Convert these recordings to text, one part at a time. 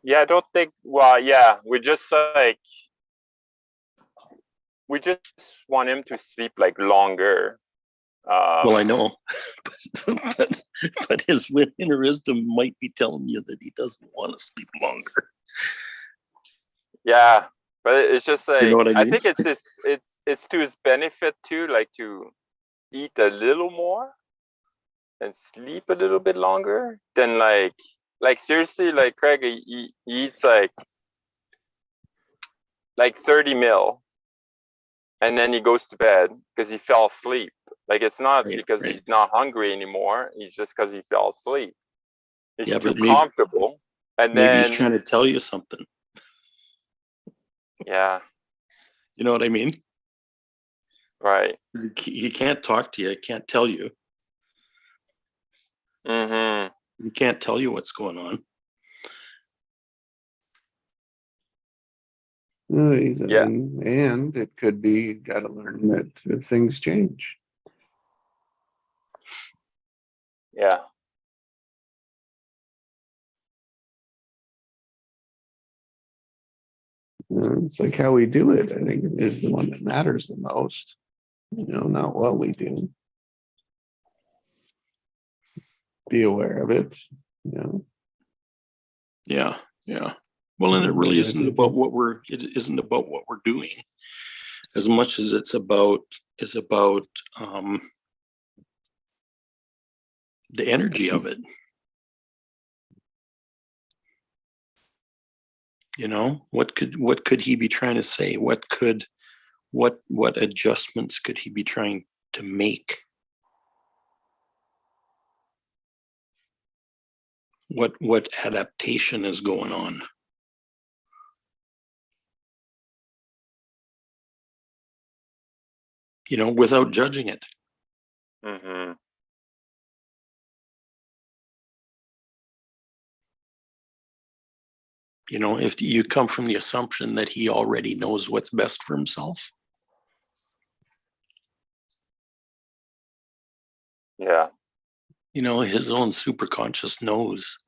Yeah, I don't think. Well, yeah, we just want him to sleep like longer. Well, I know, but, but his inner wisdom might be telling you that he doesn't want to sleep longer. Yeah, but it's just You know like what I I mean? think it's to his benefit too, like to eat a little more and sleep a little bit longer than like seriously, like Craig he eats like 30 mil and then he goes to bed because he fell asleep. Like it's not Right, because right. he's not hungry anymore. He's just because he fell asleep. He's Yeah, too but maybe comfortable. And maybe he's then trying to tell you something. yeah, You know what I mean? right. He can't talk to you. He can't tell you. Mm-hmm. He can't tell you what's going on. Yeah. And it could be got to learn that things change. Yeah. It's like how we do it, I think, is the one that matters the most. Not what we do. Be aware of it. Yeah, yeah. Well, and it really isn't about it isn't about what we're doing as much as it's about the energy of it. What could he be trying to say? What adjustments could he be trying to make? What adaptation is going on? Without judging it. Mm-hmm. If you come from the assumption that he already knows what's best for himself. Yeah. His own superconscious knows.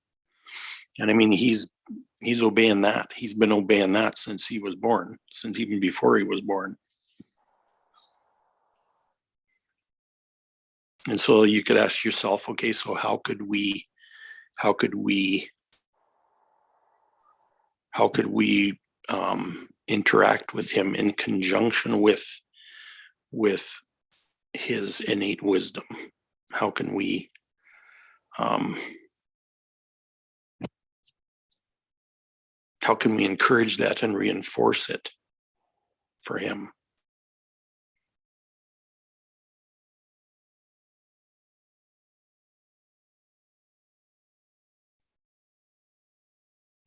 And I mean, he's obeying that. He's been obeying that since he was born, since even before he was born. And so you could ask yourself, okay, so how could we interact with him in conjunction with his innate wisdom? How can we encourage that and reinforce it for him?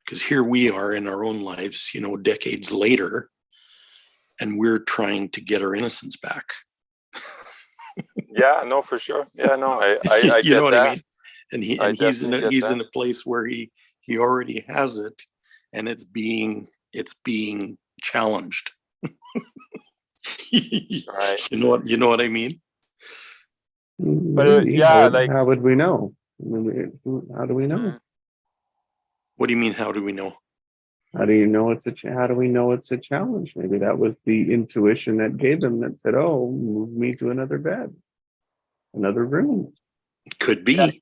Because here we are in our own lives, decades later, and we're trying to get our innocence back. Yeah, no, for sure. Yeah, no, I You know get what that. I mean? And he's in a place where he already has it, and it's being challenged. Right. You know what I mean? But yeah, how would we know? How do we know? What do you mean? How do we know? How do you know how do we know it's a challenge? Maybe that was the intuition that gave him that said, "Oh, move me to another bed, another room." Could be.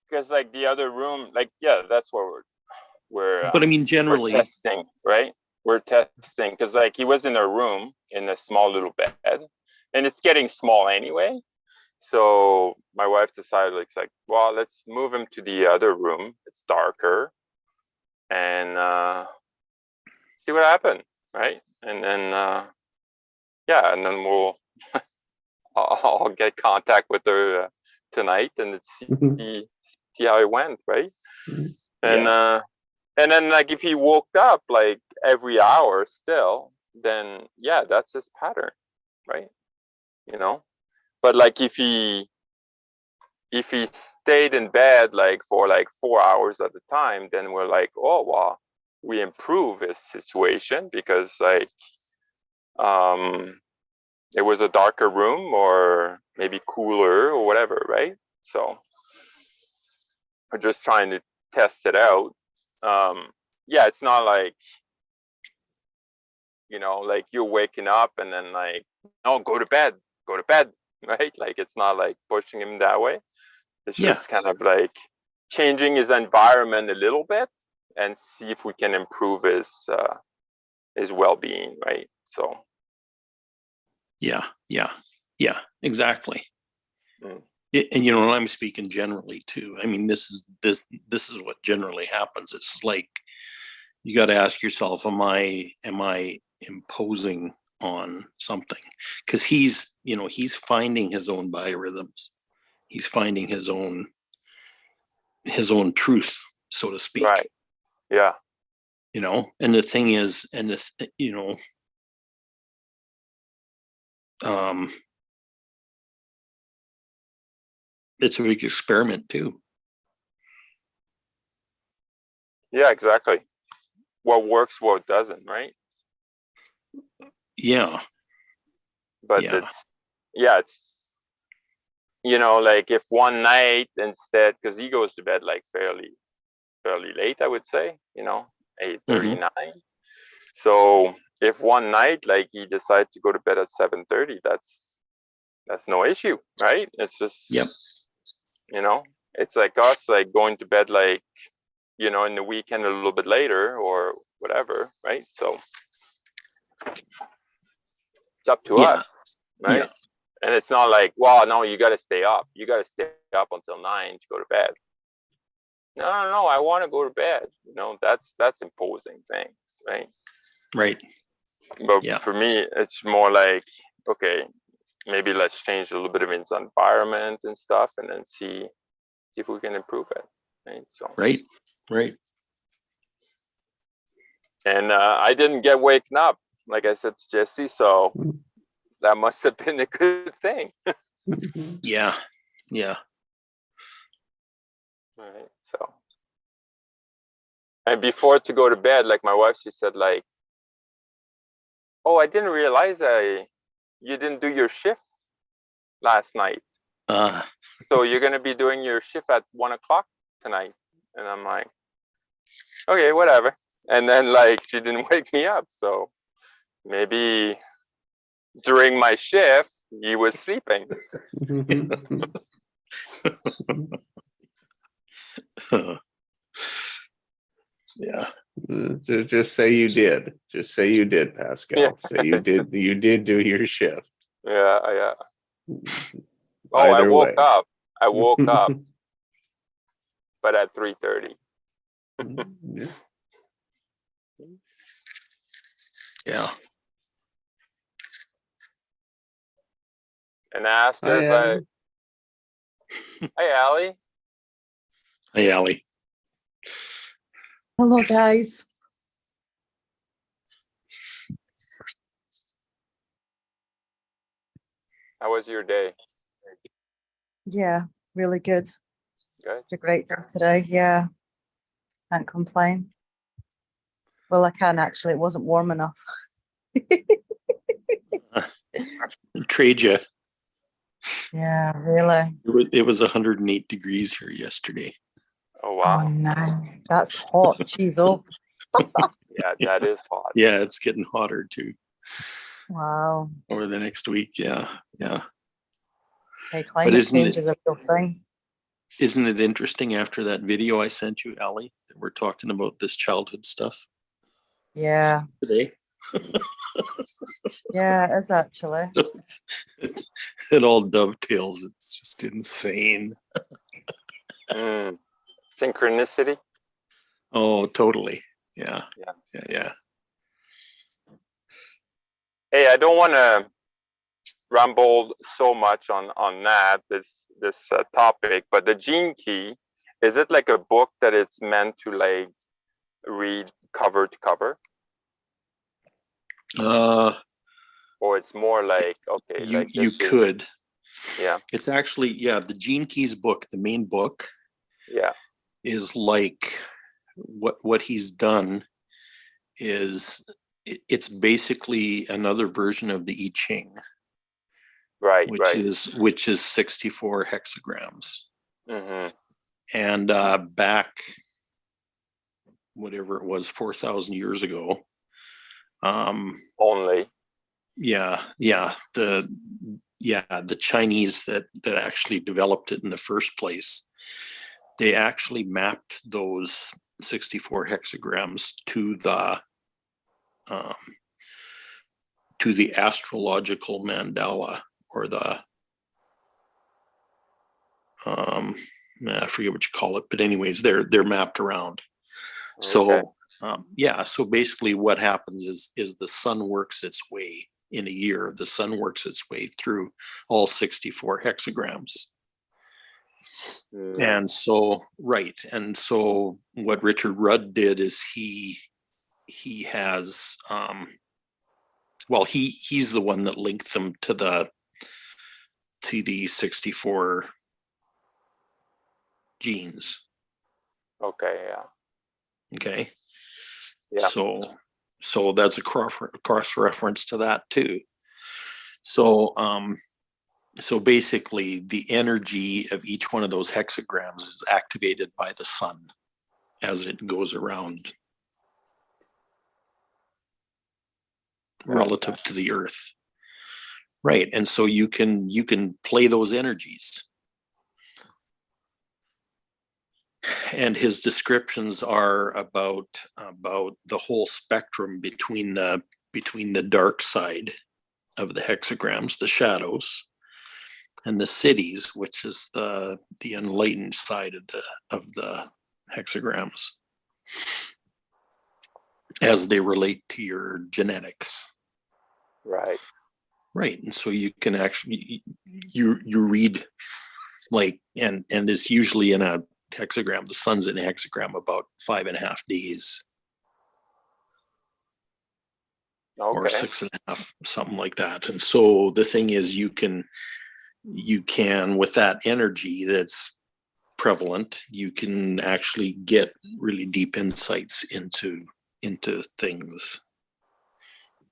Because like the other room, like yeah, that's what we're but I mean, generally, we're testing, right? We're testing because like he was in a room in a small little bed, and it's getting small anyway. So my wife decided, like, well, let's move him to the other room. It's darker, and see what happens, right? And then yeah, and then I'll get contact with her tonight and see how it went, right? And and then like if he woke up like every hour still, then yeah, that's his pattern, right? But like if he stayed in bed like for like 4 hours at a time, then we're like, oh well, we improve his situation because like it was a darker room or maybe cooler or whatever, right? So we're just trying to test it out. yeah, it's not like, you know, like you're waking up and then like, no, go to bed, right? Like it's not like pushing him that way. It's Yeah. just kind of like changing his environment a little bit and see if we can improve his well-being, right? So Yeah, exactly. Mm. And you know, I'm speaking generally too. I mean, this is what generally happens. It's like you got to ask yourself, am I imposing on something? Because he's finding his own biorhythms. He's finding his own truth, so to speak. right, yeah, You know, and the thing is, and this, you know, it's a big experiment too. yeah, exactly. What works, what doesn't, right? Yeah, But yeah, it's, you know, like if one night instead, because he goes to bed like fairly late, I would say, you know, 8:39. So if one night like he decides to go to bed at 7:30, that's no issue, right? It's just, yep, you know, it's like us like going to bed like, you know, in the weekend a little bit later or whatever, right? So it's up to yeah, us, right? yeah, And it's not like, well, no, you got to stay up. You got to stay up until 9 to go to bed. No, I want to go to bed. You know, that's imposing things, right? right. But Yeah, for me, it's more like, okay, maybe let's change a little bit of its environment and stuff, and then see if we can improve it, right? So right. and I didn't get waken up, like I said to Jesse, so Mm. that must have been a good thing. Mhm. Yeah, Right. So, and before to go to bed, like my wife, she said like, oh, I didn't realize you didn't do your shift last night. So you're gonna be doing your shift at 1 o'clock tonight. And I'm like, okay, whatever. And then like she didn't wake me up. So maybe during my shift he was sleeping. Mhm. yeah, Just say you did. Just say you did, Pascal. Yeah. Say you did. You did do your shift. Yeah. Oh, Either way. I woke up, but at 3:30. Yeah. yeah. And I asked her Hi, if Adam. hey Allie, Hey, Allie. Hello, guys. how was your day? Yeah, really good. Good. It's a great day today. Yeah, can't complain. Well, I can actually. It wasn't warm enough. Trade you. Yeah, really. It was 108 degrees here yesterday. Oh Oh wow. no, that's hot. Jeez, oh Yeah, that is hot. Yeah, it's getting hotter too wow. over the next week. Yeah. Hey, climate change is a real thing. Isn't it interesting after that video I sent you, Allie, that we're talking about this childhood stuff Yeah, today? yeah, it is actually. It all dovetails. It's just insane. Synchronicity. Oh, totally. Yeah. Hey, I don't want to ramble so much on that this topic, but the Gene Key, is it like a book that it's meant to like read cover to cover, or it's more like, okay, like you this is, could. yeah, It's actually, the Gene Keys book, the main book, yeah, is like what he's done is it's basically another version of the I Ching, right, which is 64 hexagrams. mm-hmm. And back whatever it was, 4,000 years ago. Only. The Chinese that actually developed it in the first place, they actually mapped those 64 hexagrams to the astrological mandala, or the I forget what you call it, but anyways, they're mapped around. Okay. So so basically what happens is the sun works its way in a year. The sun works its way through all 64 hexagrams. And so, right. And so what Richard Rudd did is he has, he's the one that linked them to the 64 genes. Okay, yeah. Okay. Yeah. So that's a cross reference to that too. So, so basically the energy of each one of those hexagrams is activated by the sun as it goes around relative to the earth. Right. And so you can play those energies. And his descriptions are about the whole spectrum between the dark side of the hexagrams, the shadows, and the cities, which is the enlightened side of the hexagrams, as they relate to your genetics. Right. Right. And so you can actually you read, like, and it's usually in a hexagram. The sun's in a hexagram about 5.5 days. Okay. Or 6.5, something like that. And so the thing is, you can with that energy that's prevalent, you can actually get really deep insights into things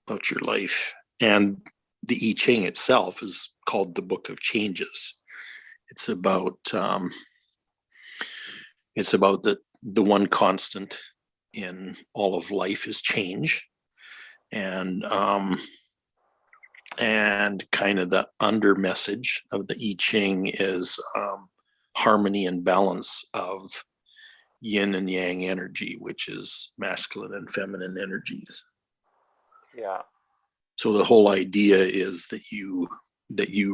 about your life. And the I Ching itself is called the Book of Changes. It's about the one constant in all of life is change. And kind of the under message of the I Ching is harmony and balance of yin and yang energy, which is masculine and feminine energies. Yeah. So the whole idea is that you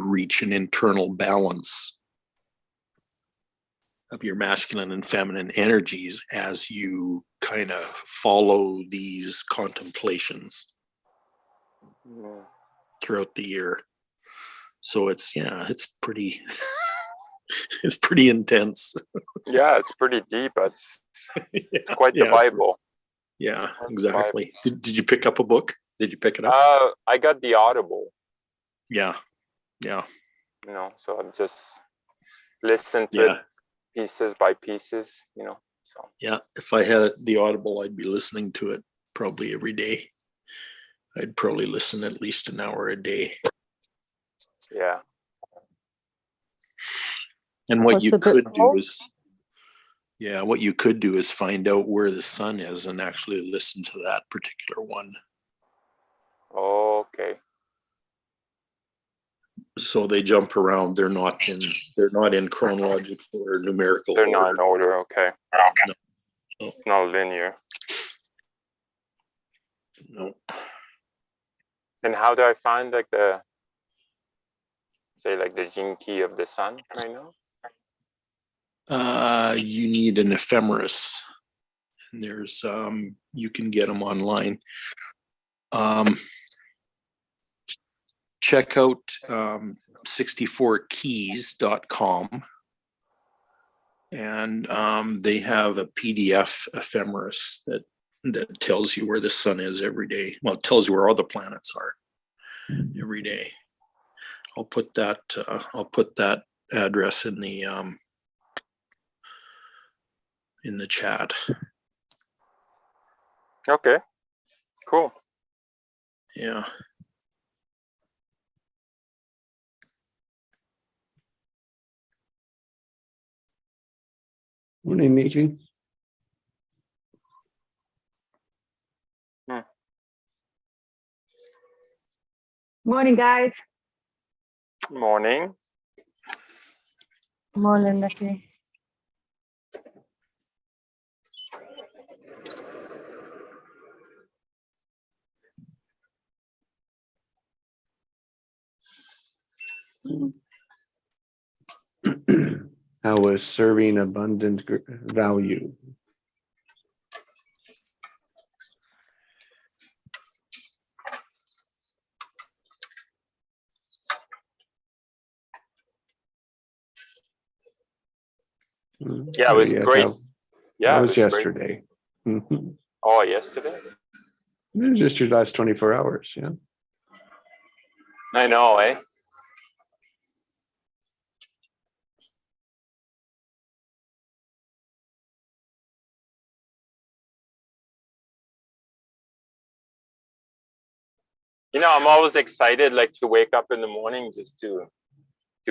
reach an internal balance of your masculine and feminine energies as you kind of follow these contemplations throughout the year. So it's pretty it's pretty intense. Yeah, it's pretty deep. It's quite the Bible. Yeah, exactly. Did you pick up a book? Did you pick it up? I got the Audible. Yeah. So I'm just listening to it pieces by pieces, so. Yeah, if I had the Audible, I'd be listening to it probably every day. I'd probably listen at least an hour a day. Yeah. And what you could do is find out where the sun is and actually listen to that particular one. Okay. So they jump around. They're not in chronological or numerical They're order. not in order. Okay. No. It's not linear. No. And how do I find the gene key of the sun right now? You need an ephemeris, and there's you can get them online. Check out 64keys.com, and they have a PDF ephemeris that tells you where the sun is every day. Well, it tells you where all the planets are every day. I'll put that address in the chat. Okay. Cool. Yeah. Morning, Michi. Morning, guys. Morning. Morning, Nikki. How was serving abundant value? Yeah, it was great. Yeah, That it was was great. yesterday. Mhm. Oh, yesterday. It was just your last 24 hours, yeah. I know, eh? You know, I'm always excited, like to wake up in the morning just to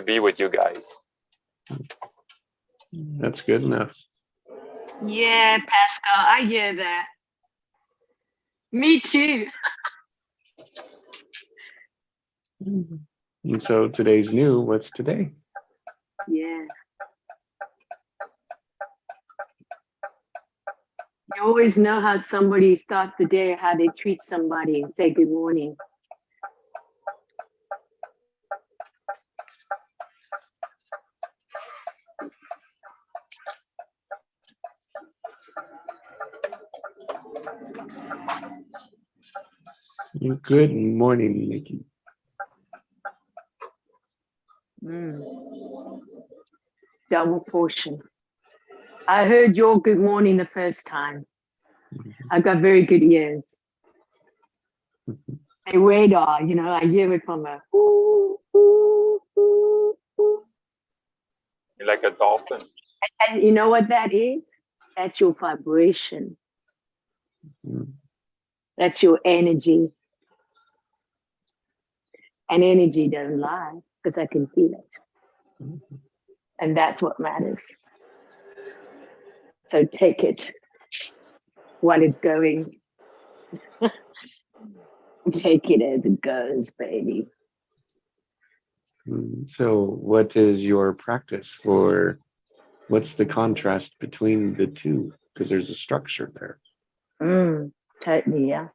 be with you guys. That's good enough. Yeah, Pascal, I hear that. Me too. And so today's new. What's today? Yeah. You always know how somebody starts the day, how they treat somebody and say good morning. Good morning, Nikki. Double portion. I heard your good morning the first time. I got very good ears. A radar, you know, I hear it from a ooh, ooh, ooh, ooh. You're like a dolphin. And you know what that is? That's your vibration. Mm. That's your energy. And energy doesn't lie because I can feel it. And that's what matters. So take it while it's going. Take it as it goes, baby. So what is your practice for, what's the contrast between the two? Because there's a structure there. Totally, yeah.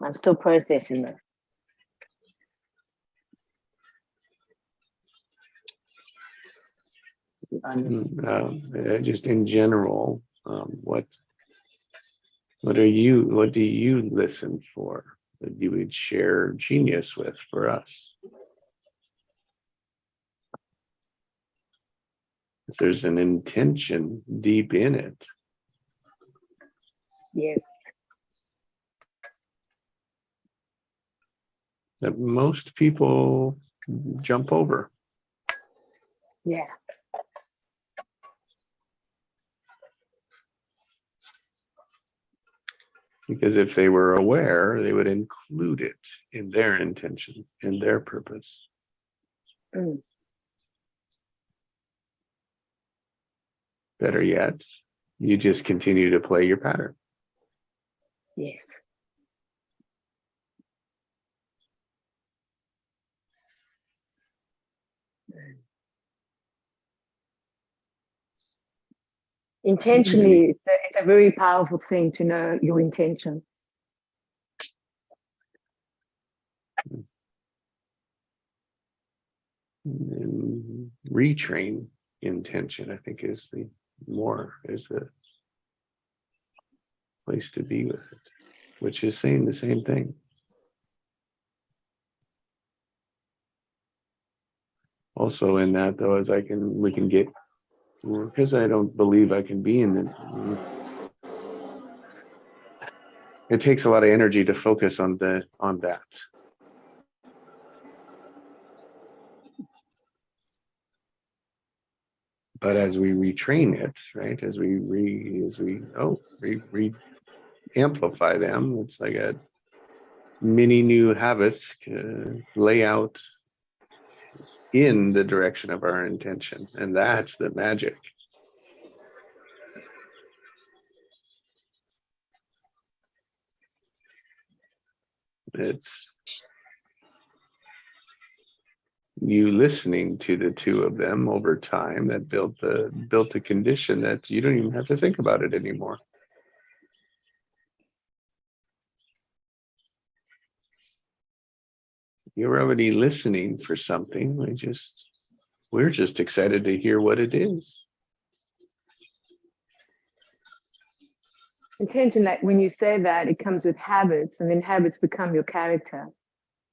I'm still processing it. Just in general, what do you listen for that you would share genius with for us? If there's an intention deep in it. Yes. That most people jump over. Yeah. Because if they were aware, they would include it in their intention, in their purpose. Better yet, you just continue to play your pattern. Yes. Intentionally, it's a very powerful thing to know your intention. And retrain intention, I think, is the place to be with it, which is saying the same thing. Also in that though, as we can get, because I don't believe I can be in it. It takes a lot of energy to focus on that. But as we retrain it, right? As we amplify them, it's like a many new habits lay out in the direction of our intention, and that's the magic. It's you listening to the two of them over time that built the condition that you don't even have to think about it anymore. You're already listening for something. We're just excited to hear what it is. Intention, like when you say that, it comes with habits, and then habits become your character.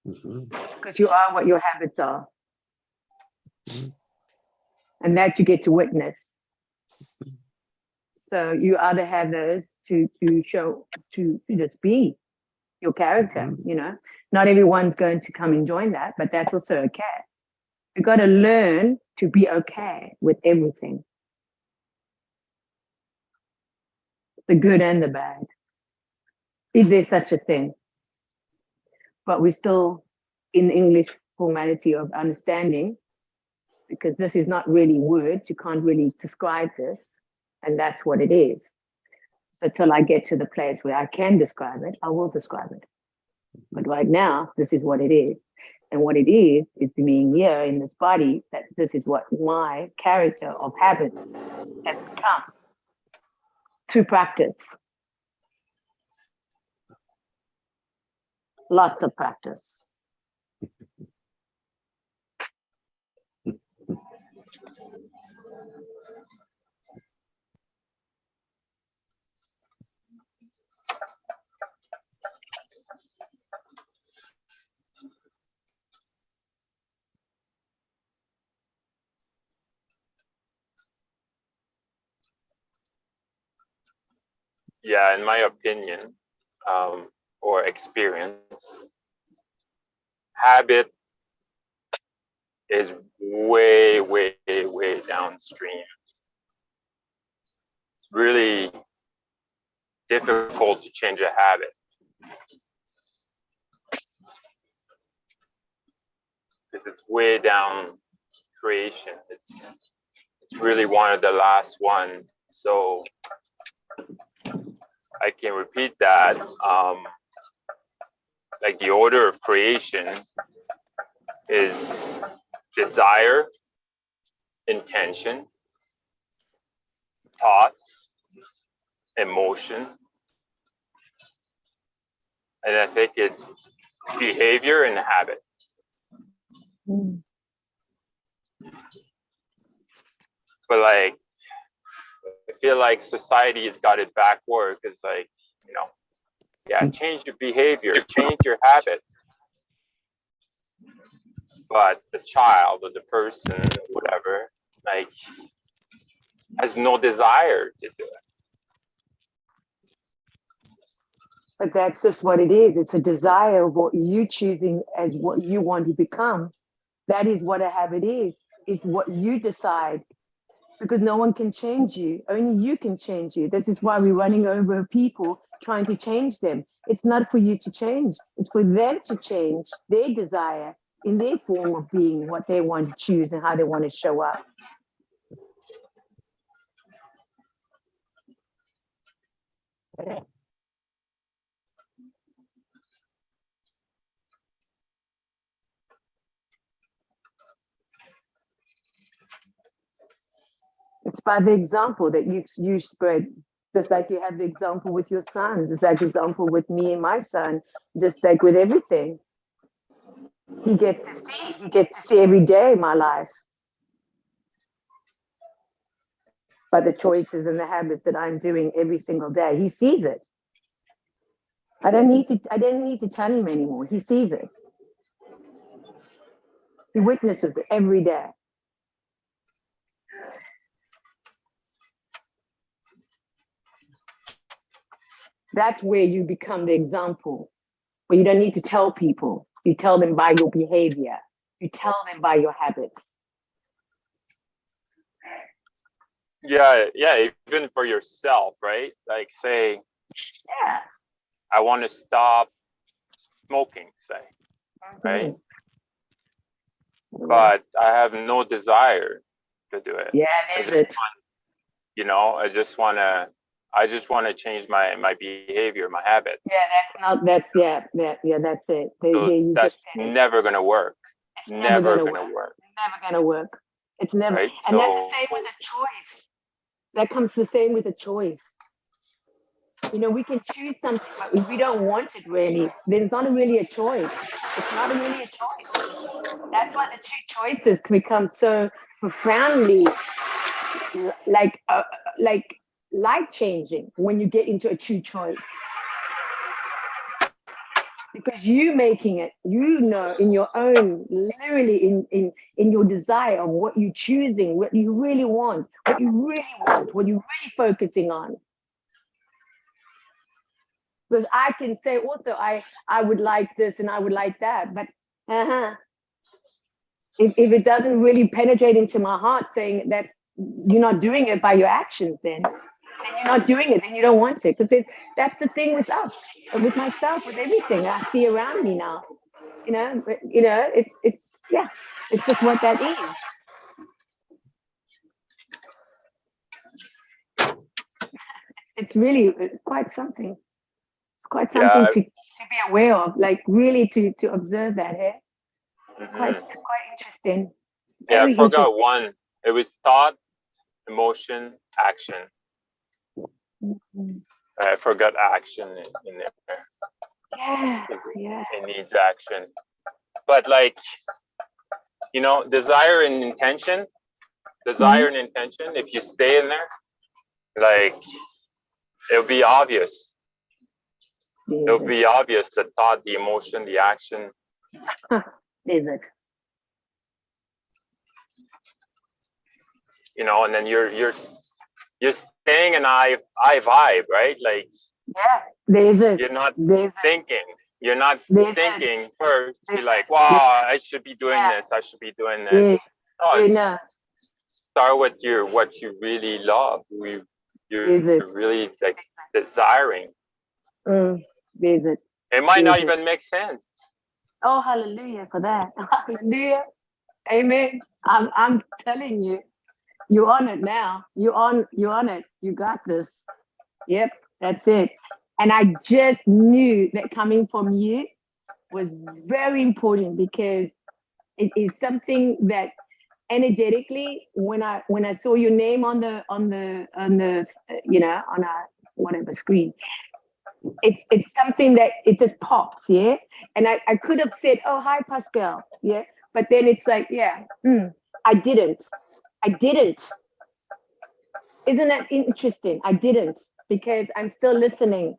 Mhm. Because you are what your habits are. Mhm. And that you get to witness. So you either have those to show, to just be your character, Mhm. you know. Not everyone's going to come and join that, but that's also okay. You got to learn to be okay with everything, the good and the bad, if there's such a thing. But we're still in the English formality of understanding, because this is not really words. You can't really describe this, and that's what it is. So till I get to the place where I can describe it, I will describe it. But right now, this is what it is. And what it is being here in this body, that this is what my character of habits has become through practice. Lots of practice. Yeah, in my opinion, or experience, habit is way, way, way downstream. It's really difficult to change a habit. Because it's way down creation. It's really one of the last one. So I can repeat that. Like the order of creation is desire, intention, thoughts, emotion, and I think it's behavior and habit. Mm. But like, I feel like society has got it backward because, like, you know, yeah, change your behavior, change your habit. But the child or the person, whatever, like, has no desire to do it. But that's just what it is. It's a desire of what you choosing as what you want to become. That is what a habit is. It's what you decide, because no one can change you. Only you can change you. This is why we're running over people trying to change them. It's not for you to change. It's for them to change their desire in their form of being, what they want to choose and how they want to show up. It's by the example that you spread. Just like you have the example with your sons, it's like example with me and my son, just like with everything. He gets to see every day my life by the choices and the habits that I'm doing every single day. He sees it. I don't need to tell him anymore. He sees it. He witnesses it every day. That's where you become the example, where you don't need to tell people. You tell them by your behavior. You tell them by your habits. Yeah, even for yourself, right? Like, say, Yeah. I want to stop smoking, say, right? Mm-hmm. But I have no desire to do it. Yeah, there's it. I just want to I just want to change my behavior, my habit. Yeah, that's not, that's, that's it. So You that's just said it. never gonna work. It's Never gonna gonna work. Never gonna work. It's never, Right? and that's the So same with a choice. That comes the same with a choice. You know, we can choose something, but if we don't want it really, then it's not really a choice. It's not really a choice. That's why the two choices can become so profoundly like life changing when you get into a true choice. Because you making it, you know, in your own, literally in your desire of what you're choosing, what you really want, what you really want, what you're really focusing on. Because I can say also, I would like this and I would like that, but if it doesn't really penetrate into my heart, saying that you're not doing it by your actions, then you're not doing it, then you don't want it. Because that's the thing with us, with myself, with everything I see around me now. You know, it's yeah, it's just what that is. It's really quite something. It's quite something to be aware of, like really to observe that. Here, it's quite interesting. Yeah, Very I forgot interesting. one. It was thought, emotion, action. Mhm. I forgot action in there. Yeah, yeah. It needs action. But like, you know, desire and intention, if you stay in there, like, it'll be obvious. It'll be obvious, the thought, the emotion, the action. Is it? You know, and then you're staying in I vibe, right? Like, Yeah, there's it. you're not There's it. thinking. You're not There's thinking first. There's You're like, wow, I should be doing this. I should be doing this. You No, know, start with what you really love. Is it? You're really like desiring. There's it. It might not Is it? even make sense. Oh, hallelujah for that. Hallelujah. Amen. I'm telling you, you're on it now. You're on it. You got this. Yep, that's it. And I just knew that coming from you was very important, because it is something that energetically, when I saw your name on the you know, on a whatever screen, it's something that it just pops, yeah. And I could have said, oh, hi Pascal, yeah, but then it's like, yeah, I didn't. Isn't that interesting? I didn't, because I'm still listening.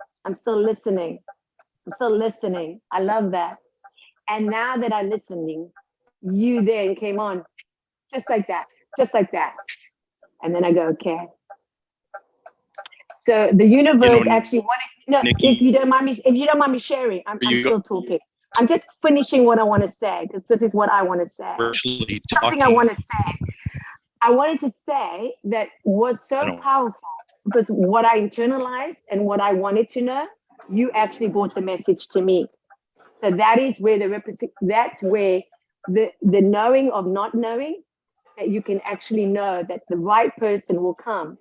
I love that. And now that I'm listening, you then came on, just like that. And then I go, okay. So the universe actually wanted, no, Nikki, if you don't mind me sharing, I'm still talking. I'm just finishing what I want to say, because this is what I want to say. virtually Something I want to say. I wanted to say that was so powerful, because what I internalized and what I wanted to know, you actually brought the message to me. So that is where that's where the knowing of not knowing, that you can actually know that the right person will come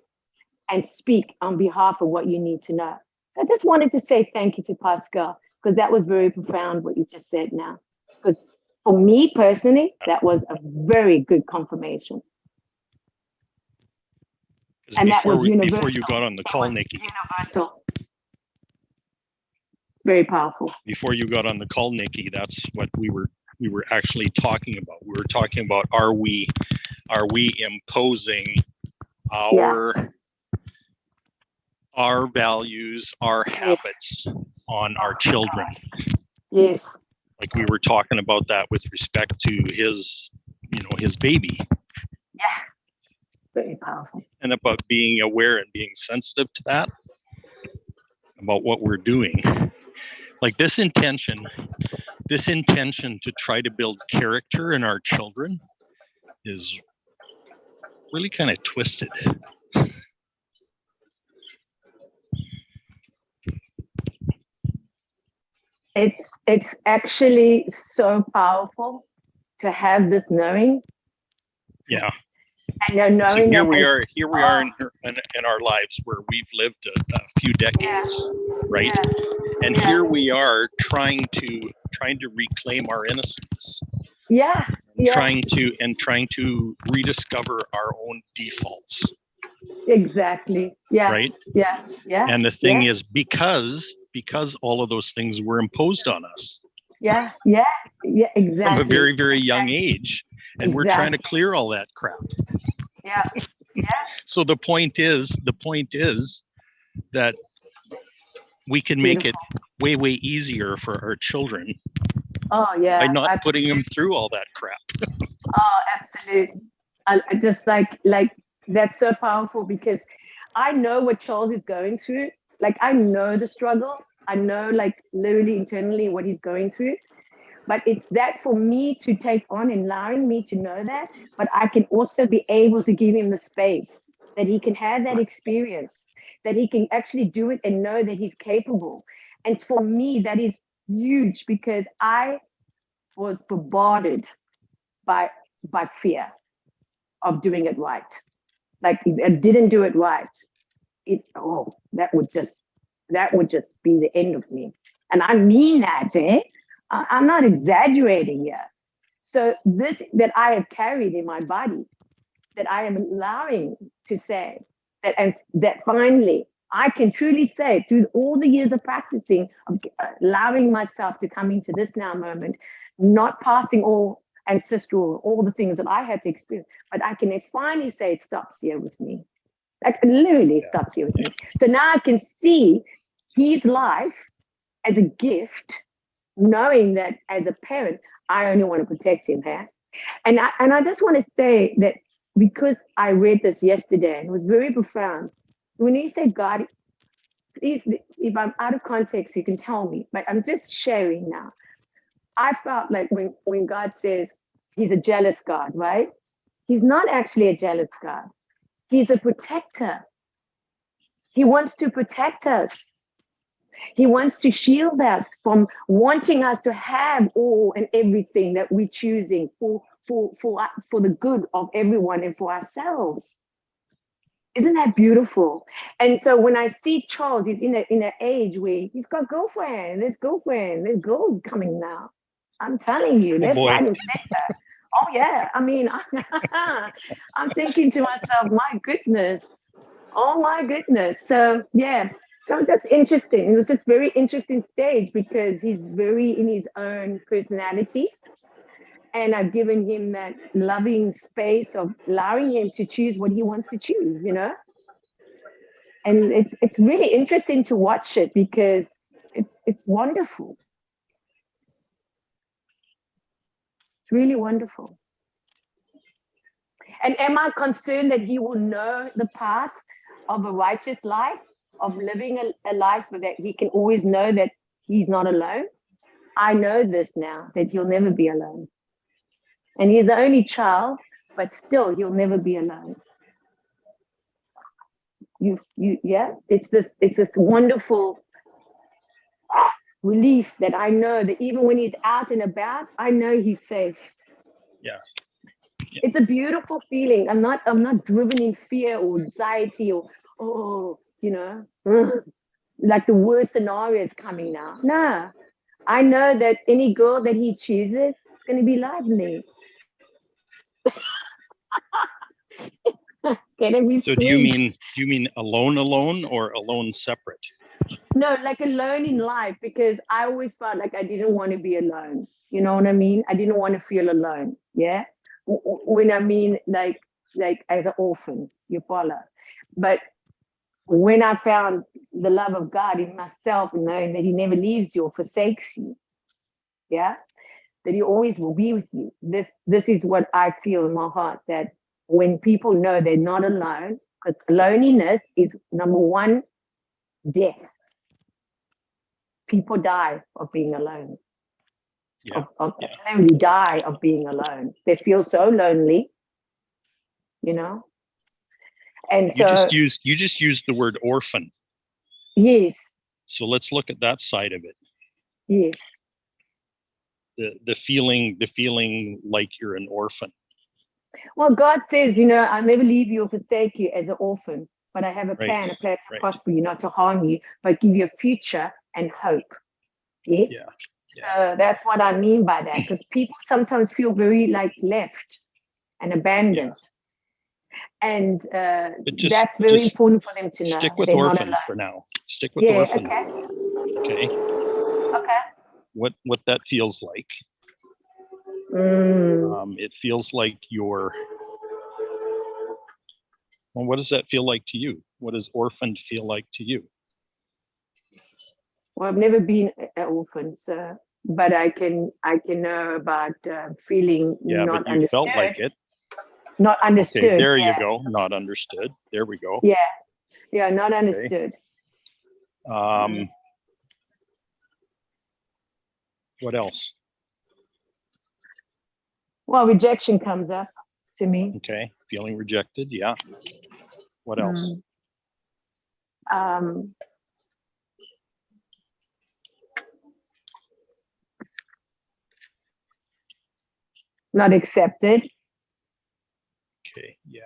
and speak on behalf of what you need to know. So I just wanted to say thank you to Pascal, because that was very profound what you just said now. Because for me personally, that was a very good confirmation. And that was universal. Before you got on the call, Nikki. Universal. Very powerful. Before you got on the call, Nikki, that's what we were actually talking about. We were talking about, are we imposing our values, our habits on our children? Yes. Like we were talking about that with respect to his baby. Yeah. Very powerful. And about being aware and being sensitive to that, about what we're doing. Like this intention to try to build character in our children is really kind of twisted. It's actually so powerful to have this knowing. Yeah. And you're So knowing here that we as- are. Here we are in our lives where we've lived a few decades, right? yeah, And yeah. here we are trying to reclaim our innocence, yeah, yeah, trying to rediscover our own defaults, exactly. Yeah, right? yeah, yeah. And the thing yeah, is, because all of those things were imposed on us yeah, yeah, yeah, from exactly. a very, very young age, and we're trying to clear all that crap. Yeah, So the point is that we can make it way, way easier for our children oh yeah. by not putting them through all that crap. Oh, absolutely. I just like that's so powerful because I know what Charles is going through. Like I know the struggles. I know like literally internally what he's going through. But it's that for me to take on and allowing me to know that, but I can also be able to give him the space that he can have that experience, that he can actually do it and know that he's capable. And for me, that is huge because I was bombarded by fear of doing it right. Like if I didn't do it right, that would just be the end of me. And I mean that, eh? I'm not exaggerating here. So this that I have carried in my body, that I am allowing to say that, and that finally I can truly say through all the years of practicing, of allowing myself to come into this now moment, not passing all ancestral, all the things that I had to experience, but I can finally say it stops here with me. Like literally it stops here with me. So now I can see his life as a gift, knowing that as a parent, I only want to protect him, huh? And I just want to say that because I read this yesterday and it was very profound. When you say God, please, if I'm out of context, you can tell me, but I'm just sharing now. I felt like when God says he's a jealous God, right? He's not actually a jealous God. He's a protector. He wants to protect us. He wants to shield us from wanting us to have all and everything that we're choosing for the good of everyone and for ourselves. Isn't that beautiful? And so when I see Charles, he's in an age where he's got there's girls coming now. I'm telling you, left, boy. right, and center. Oh yeah, I mean, I'm thinking to myself, my goodness, oh my goodness. So yeah, so that's interesting. It was just very interesting stage because he's very in his own personality. And I've given him that loving space of allowing him to choose what he wants to choose, you know? And it's really interesting to watch it because it's wonderful. It's really wonderful. And am I concerned that he will know the path of a righteous life, of living a life that he can always know that he's not alone? I know this now, that he'll never be alone. And he's the only child, but still he'll never be alone. It's this wonderful relief that I know that even when he's out and about, I know he's safe. Yeah. It's a beautiful feeling. I'm not driven in fear or anxiety or like the worst scenario is coming now. No, I know that any girl that he chooses is going to be lovely. So do you mean alone or alone separate? No, like alone in life, because I always felt like I didn't want to be alone. You know what I mean? I didn't want to feel alone. Yeah. When I mean like as an orphan, you follow. But when I found the love of God in myself, knowing that he never leaves you or forsakes you, yeah, that he always will be with you. This is what I feel in my heart, that when people know they're not alone, because loneliness is number one, death. People die of being alone. Yeah. Literally die of being alone. They feel so lonely, you know. And You just used the word orphan. Yes. So let's look at that side of it. Yes. The feeling like you're an orphan. Well, God says, you know, I'll never leave you or forsake you as an orphan, but I have a Right, plan to right. prosper you, not to harm you, but give you a future and hope. Yes. Yeah, So that's what I mean by that, because people sometimes feel very like left and abandoned. And But just that's very just important for them to know stick that with they're not orphan alone. for now. Stick with Yeah, orphan. okay. Okay. Okay. What that feels like. Mm. It feels like you're. Well, what does that feel like to you? What does orphaned feel like to you? Well, I've never been an orphan, so, but I can know about feeling Yeah, not but you understood. felt like it. Not understood. Okay, there yeah. you go. Not understood. There we go. Yeah, yeah, not understood. What else? Well, rejection comes up to me. Okay, feeling rejected. Yeah. What else? Not accepted. Okay, yeah.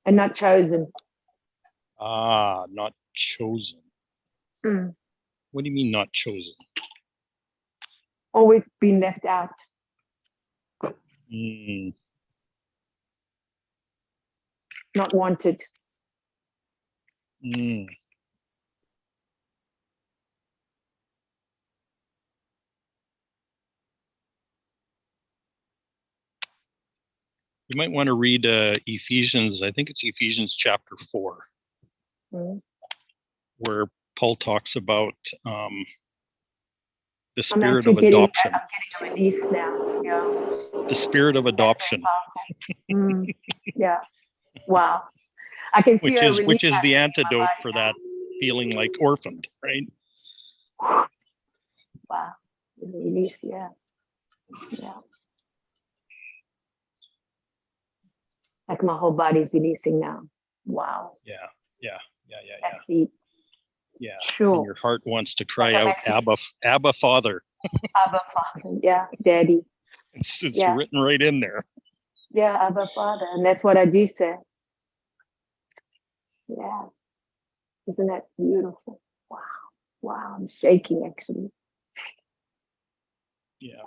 And not chosen. Not chosen. Mm. What do you mean not chosen? Always been left out. Mm, Not wanted. mm. You might want to read Ephesians. I think it's Ephesians chapter 4, where Paul talks about the spirit of adoption. I'm getting a release now. Yeah. The spirit of adoption. Yeah. Wow. I can feel which is the antidote for that feeling like orphaned, right? Wow. It's a release, yeah. Yeah. Like my whole body's releasing now. Wow. Yeah. That's deep. Yeah. Sure. And your heart wants to cry out, Abba, Father. Abba, Father. Yeah, Daddy. It's written right in there. Yeah, Abba, Father. And that's what I do say. Yeah. Isn't that beautiful? Wow. Wow. I'm shaking actually. Yeah.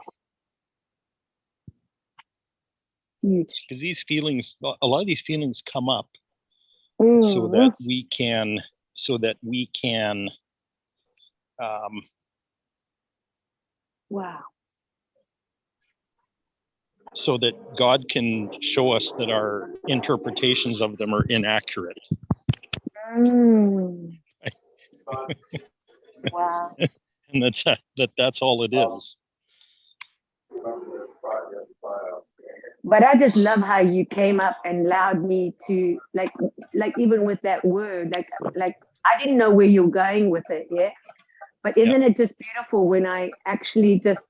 Huge. Because these feelings, a lot of these feelings come up so that we can wow. So that God can show us that our interpretations of them are inaccurate. Wow. And that's all it is. But I just love how you came up and allowed me to like even with that word, like I didn't know where you're going with it, yeah. But isn't it just beautiful when I actually just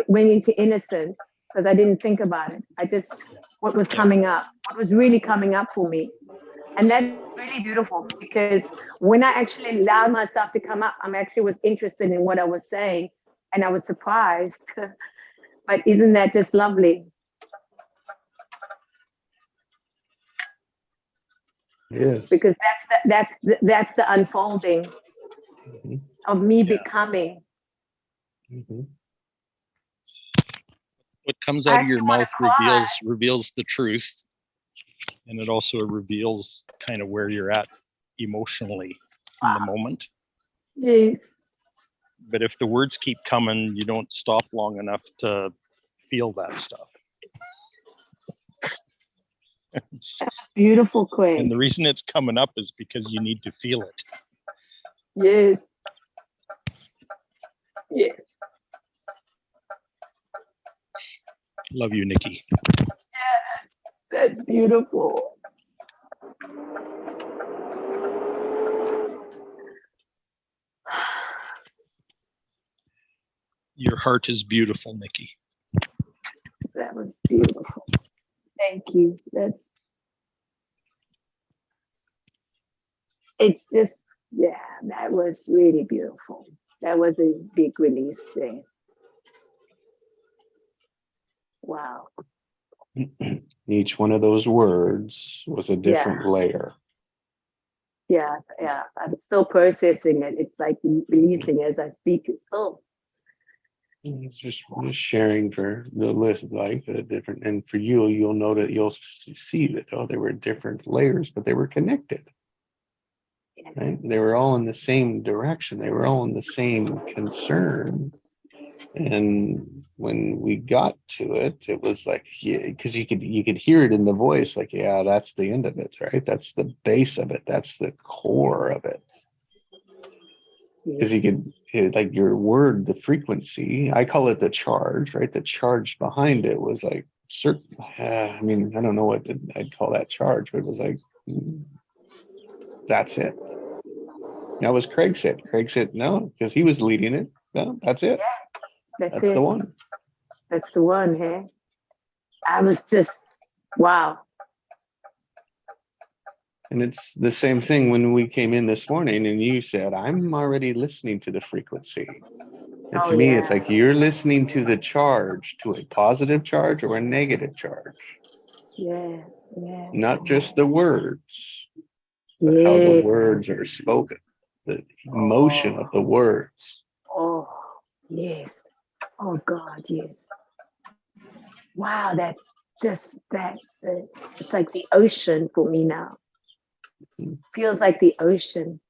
went into innocence because I didn't think about it. I just what was coming up, what was really coming up for me. And that's really beautiful because when I actually allowed myself to come up, I actually was interested in what I was saying and I was surprised. But isn't that just lovely? Yes. Because that's the unfolding of me becoming. What comes out of your mouth reveals the truth, and it also reveals kind of where you're at emotionally in the moment. Yes. But if the words keep coming, you don't stop long enough to feel that stuff. That's beautiful, Quinn. And the reason it's coming up is because you need to feel it. Yes. Yes. Love you, Nikki. Yes, that's beautiful. Your heart is beautiful, Nikki. That was beautiful. Thank you. It's just, yeah, that was really beautiful. That was a big release thing. Wow. Each one of those words was a different layer. Yeah. I'm still processing it. It's like releasing as I speak. It's still. It's just sharing for the list, like the different, and for you, you'll know that you'll see that, oh, they were different layers, but they were connected. Right? They were all in the same direction. They were all in the same concern. And when we got to it, it was like, yeah, because you could hear it in the voice, like, yeah, that's the end of it, right? That's the base of it. That's the core of it. Because you could, like your word, the frequency, I call it the charge, right? The charge behind it was like certain. I mean, I don't know what I'd call that charge, but it was like, that's it. That was Craig said. Craig said no, because he was leading it. No, that's it. That's That's it. the one. That's the one, hey? I was just, wow. And it's the same thing when we came in this morning and you said, I'm already listening to the frequency. And to me, it's like you're listening to the charge, to a positive charge or a negative charge. Yeah. Not just the words, but how the words are spoken, the emotion of the words. Oh, yes. Oh, God, yes. Wow, that's just that. It's like the ocean for me now. Feels like the ocean.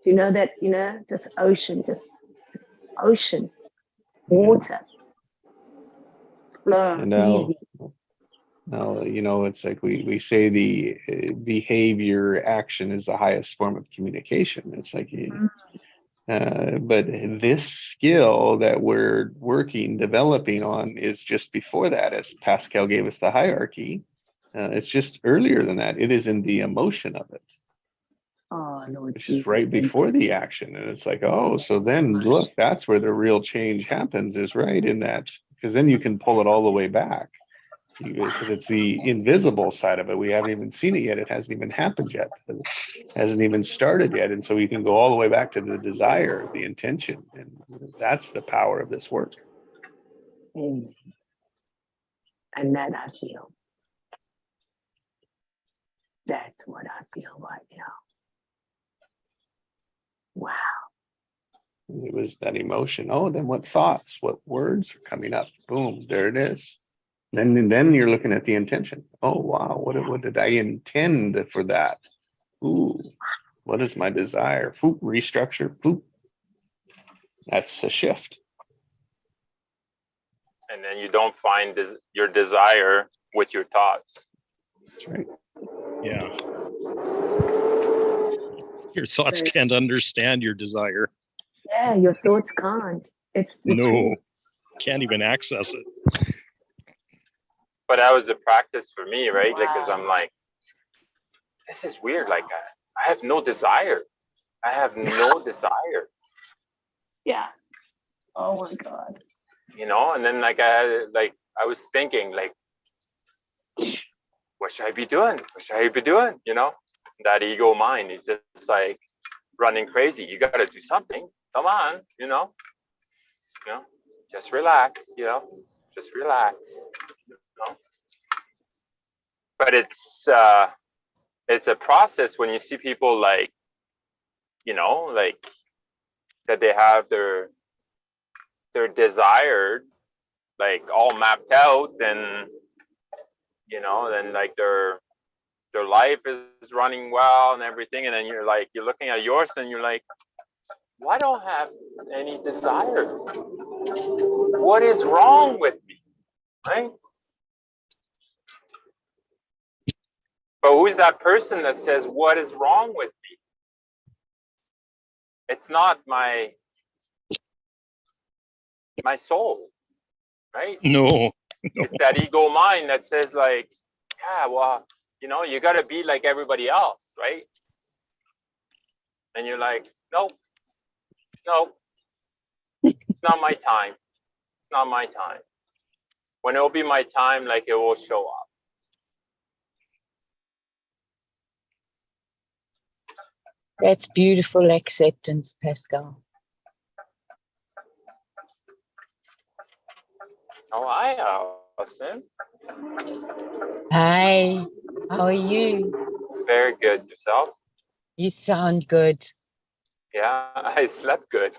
Do you know that, just ocean, just ocean, water, flow, And now, easy. it's like we say the behavior action is the highest form of communication. It's like, but this skill that we're developing on is just before that, as Pascal gave us the hierarchy. It's just earlier than that. It is in the emotion of it. Oh, Lord Which Jesus. is right before the action. And it's like, oh, so then look, that's where the real change happens, is right in that, because then you can pull it all the way back. Because it's the invisible side of it. We haven't even seen it yet. It hasn't even happened yet. It hasn't even started yet. And so we can go all the way back to the desire, the intention. And that's the power of this work. Amen. And that I feel. That's what I feel right now. Wow. It was that emotion. Oh, then what thoughts, what words are coming up? Boom, there it is. Then you're looking at the intention. Oh, wow, what did I intend for that? Ooh, what is my desire? Boop, restructure, boop. That's a shift. And then you don't find your desire with your thoughts. That's right. Yeah. Your thoughts can't understand your desire. Yeah, your thoughts can't. It's the truth. Can't even access it. But that was a practice for me, right? Like, because I'm like, this is weird. Like, I have no desire. I have no desire. Yeah. Oh my God. And then I was thinking, like, what should I be doing? What should I be doing? That ego mind is just like running crazy. You got to do something. Come on, just relax, just relax. But it's a process when you see people like that they have their desired like all mapped out, then then like their life is running well and everything, and then you're looking at yours and you're like, well, I don't have any desire. What is wrong with me, right? But who's that person that says, what is wrong with me? It's not my soul, right? No. It's that ego mind that says like, yeah, well, you got to be like everybody else, right? And you're like, nope, it's not my time. It's not my time. When it'll be my time, like it will show up. That's beautiful acceptance, Pascal. Oh, hi, Allison. Hi, how are you? Very good. Yourself? You sound good. Yeah, I slept good.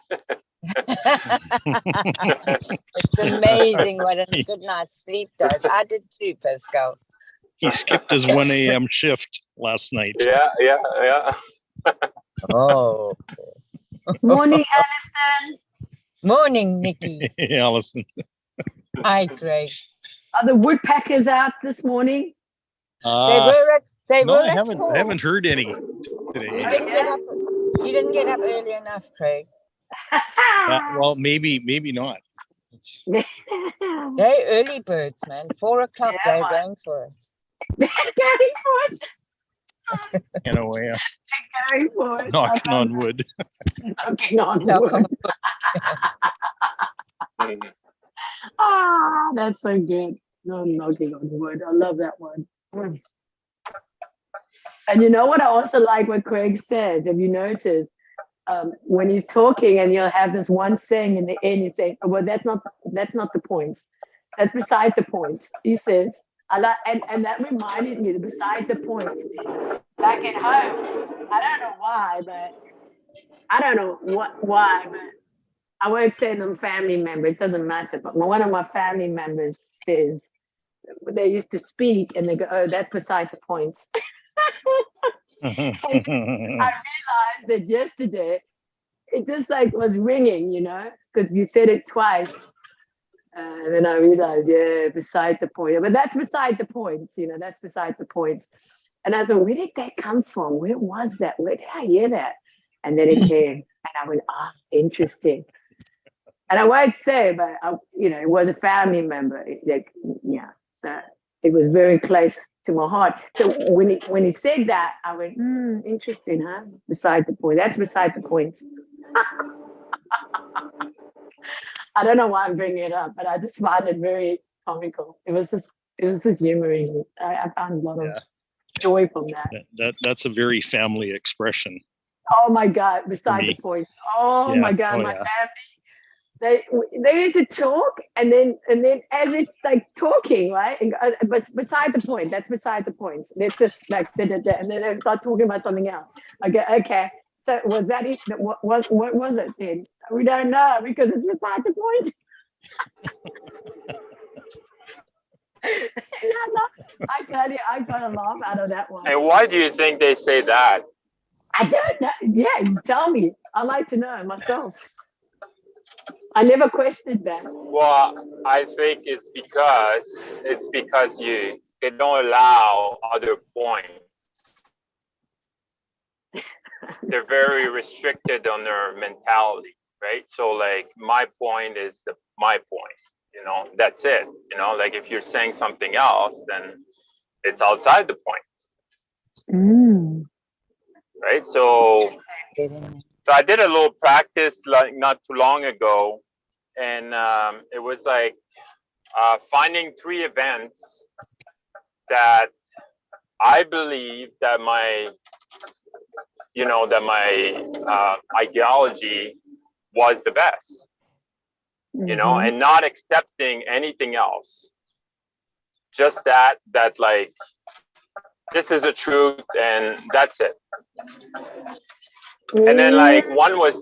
It's amazing what a good night's sleep does. I did too, Pascal. He skipped his 1 a.m. shift last night. Yeah. Oh, Morning, Alison. morning, Nikki. Allison. Hi, Craig. Are the woodpeckers out this morning? They Uh, were at they no, were I at haven't. I 4. haven't heard any You today. didn't get up. You didn't get up early enough, Craig. Well, maybe not. It's- They're early birds, man. 4 o'clock, Yeah, they're going for it. Going for it. in a way, Going for it. knocking on wood. Knocking on Knock wood. on Mhm. Ah, that's so good. No knocking on wood. I love that one. And you know what I also like what Craig said? Have you noticed? When he's talking and you'll have this one saying in the end, he's saying, oh, well, that's not the point. That's beside the point. He says, I like, and that reminded me, the beside the point. Back at home, I don't know why, but I won't say them family member, it doesn't matter. But one of my family members says, they used to speak and they go, oh, that's beside the point. I realized that yesterday it just like was ringing, because you said it twice. And then I realized, yeah, beside the point. But that's beside the point, that's beside the point. And I thought, where did that come from? Where was that? Where did I hear that? And then it came, and I went, interesting. And I won't say, but it was a family member. So it was very close to my heart. So when he said that, I went, interesting, huh? Beside the point. That's beside the point. I don't know why I'm bringing it up, but I just found it very comical. It was just humoring. I found a lot of joy from that. That's a very family expression. Oh my God, beside the point. Oh my God, my family. They used to talk and then as it's like talking, right? But beside the point. That's beside the point. It's just like and then they start talking about something else. Okay. So was that it? What was it then? We don't know because it's beside the point. I tell you, I got a laugh out of that one. And why do you think they say that? I don't know. Yeah, you tell me. I like to know myself. I never questioned that. Well, I think it's because they don't allow other points. They're very restricted on their mentality, right? So like my point is my point, that's it. Like if you're saying something else, then it's outside the point. Right? So I did a little practice like not too long ago, and it was like finding 3 events that I believe that my ideology was the best, and not accepting anything else. Just that like, this is the truth and that's it. And then like one was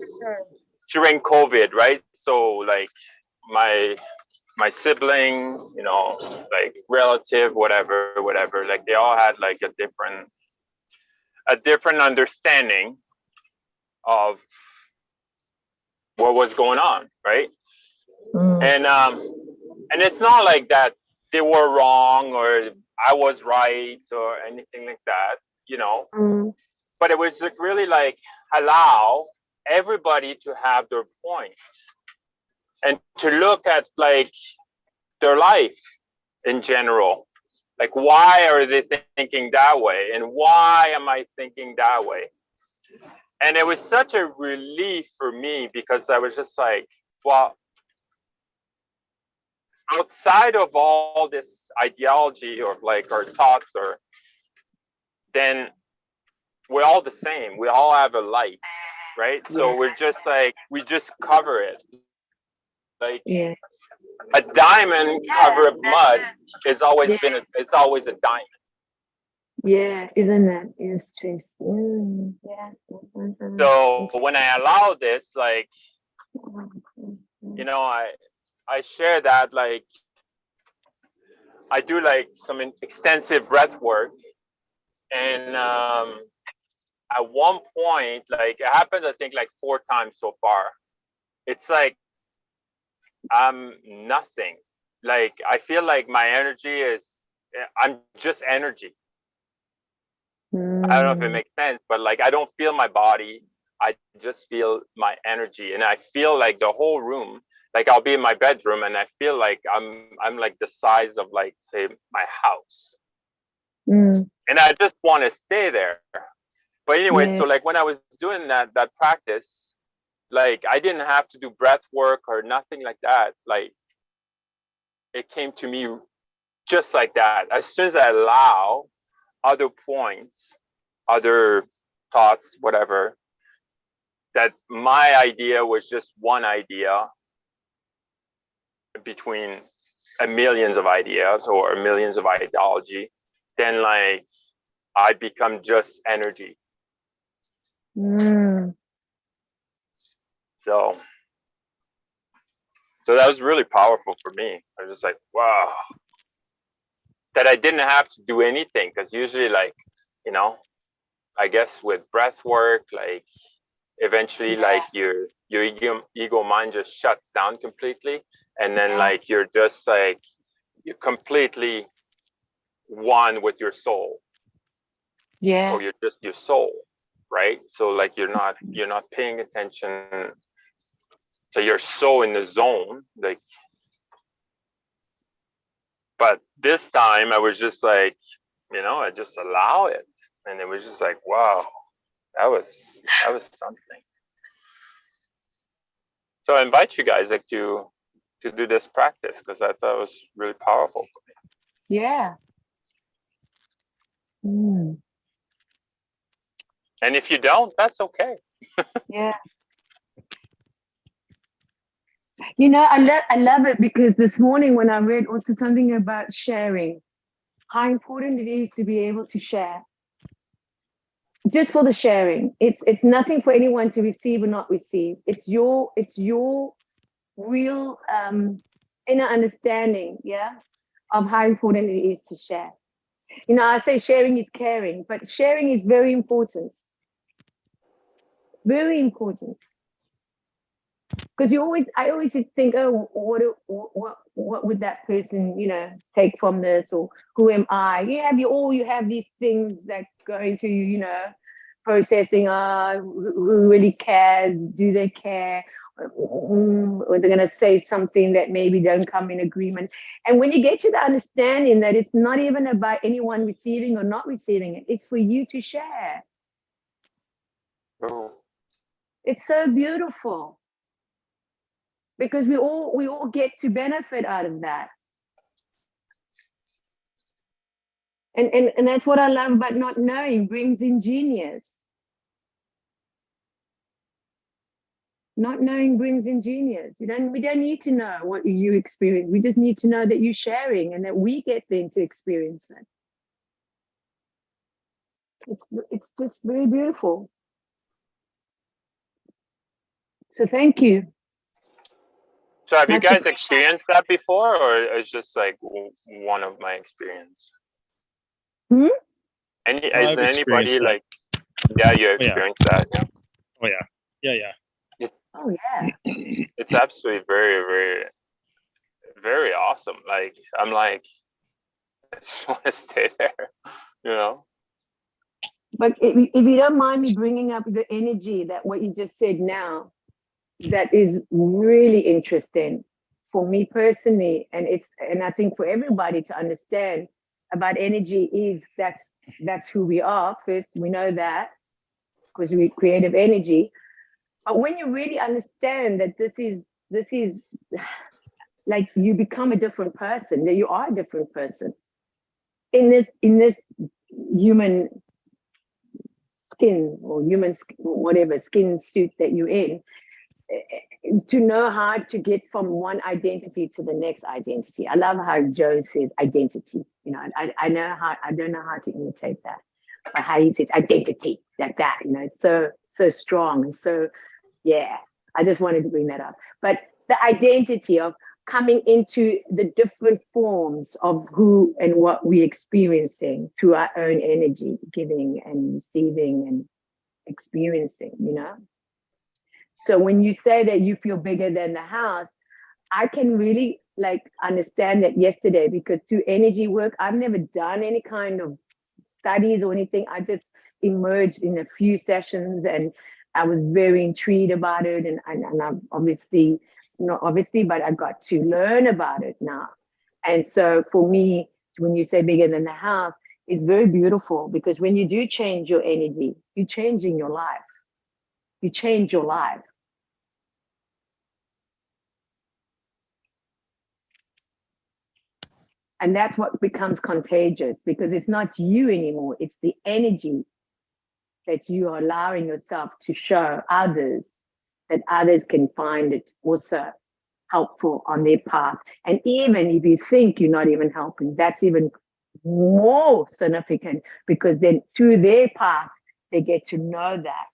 during COVID, right? So like my sibling, like relative, whatever, like they all had like a different understanding of what was going on, right? And it's not like that they were wrong or I was right or anything like that, but it was like really like allow everybody to have their points and to look at like their life in general. Like, why are they thinking that way? And why am I thinking that way? And it was such a relief for me because I was just like, well, outside of all this ideology or like our thoughts, or then we're all the same. We all have a light, right? So we're just like, we just cover it. Like, A diamond cover of mud is always Yeah. it's always a diamond. Yeah, isn't that? It's just, yeah. So when I allow this, like, you know, I share that, like, I do like some extensive breath work, and at one point, like, it happened, I think, like 4 times so far. It's like I'm nothing. Like, I feel like my energy is, I'm just energy. I don't know if it makes sense, but like, I don't feel my body. I just feel my energy, and I feel like the whole room. Like, I'll be in my bedroom, and I feel like I'm like the size of, like, say, my house, and I just want to stay there. But anyway, so like when I was doing that practice, like, I didn't have to do breath work or nothing like that. Like, it came to me just like that. As soon as I allow other points, other thoughts, whatever, that my idea was just one idea between millions of ideas or millions of ideology, then, like, I become just energy. So that was really powerful for me. I was just like, wow, that I didn't have to do anything, because usually, like, you know, I guess with breath work, like, eventually, like, your ego mind just shuts down completely, and then like you're just like, you're completely one with your soul. Yeah. Or you're just your soul, right? So like, you're not paying attention, so you're so in the zone, like. But this time I was just like, you know, I just allow it, and it was just like, wow, that was something. So I invite you guys, like, to do this practice, because I thought it was really powerful for me. Yeah. And if you don't, that's okay. Yeah. You know, I love it, because this morning when I read also something about sharing, how important it is to be able to share. Just for the sharing. It's nothing for anyone to receive or not receive. It's your real inner understanding, yeah, of how important it is to share. You know, I say sharing is caring, but sharing is very important. Very important. Because I always think, oh, what would that person, you know, take from this, or who am I? You have these things that go into, you know, processing. Who really cares? Do they care? Or they're gonna say something that maybe don't come in agreement. And when you get to the understanding that it's not even about anyone receiving or not receiving it, it's for you to share. Oh. It's so beautiful. Because we all get to benefit out of that. And that's what I love about not knowing brings in genius. Not knowing brings in genius. We don't need to know what you experience. We just need to know that you're sharing and that we get then to experience it. It's just very beautiful. So thank you. So have you guys experienced that before, or it's just like one of my experience? Is there anybody like, yeah, you experienced that? Yeah. Oh yeah. Oh yeah. It's absolutely very, very, very awesome. Like, I'm like, I just want to stay there, you know? But if you don't mind me bringing up the energy, that what you just said now, that is really interesting for me personally, and I think for everybody to understand about energy is that's who we are. First, we know that because we're creative energy. But when you really understand that this is like, you become a different person, that you are a different person in this human skin, or human whatever skin suit that you're in. to know how to get from one identity to the next identity. I love how Joe says identity. You know, I know how, I don't know how to imitate that, but how he says identity like that, you know, it's so strong. And so, yeah, I just wanted to bring that up. But the identity of coming into the different forms of who and what we're experiencing through our own energy, giving and receiving and experiencing, you know? So when you say that you feel bigger than the house, I can really like understand that yesterday, because through energy work, I've never done any kind of studies or anything. I just emerged in a few sessions and I was very intrigued about it. And I've obviously, not obviously, but I got to learn about it now. And so for me, when you say bigger than the house, it's very beautiful, because when you do change your energy, you're changing your life. You change your life. And that's what becomes contagious, because it's not you anymore. It's the energy that you are allowing yourself to show others, that others can find it also helpful on their path. And even if you think you're not even helping, that's even more significant, because then through their path, they get to know that.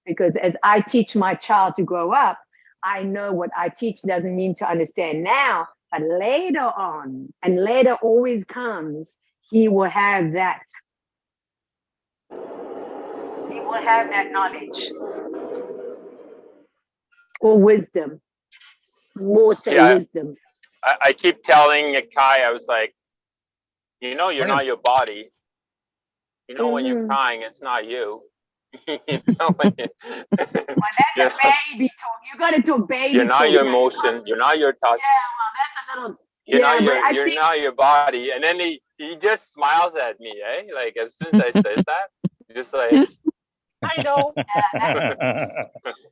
Because as I teach my child to grow up, I know what I teach doesn't mean to understand now, but later on, and later always comes, he will have that. He will have that knowledge or wisdom, more so Yeah. wisdom. I keep telling Kai, I was like, you know, you're not your body. You know, when you're crying, it's not you. You know, when you, Well, that's a baby talk. You got to do baby you're not talk. your emotion. You're not your thoughts. Yeah, well, that's a little. You're Yeah, not but your. I You're think not your body. And then he just smiles at me, eh? Like as soon as I said that, just like I know.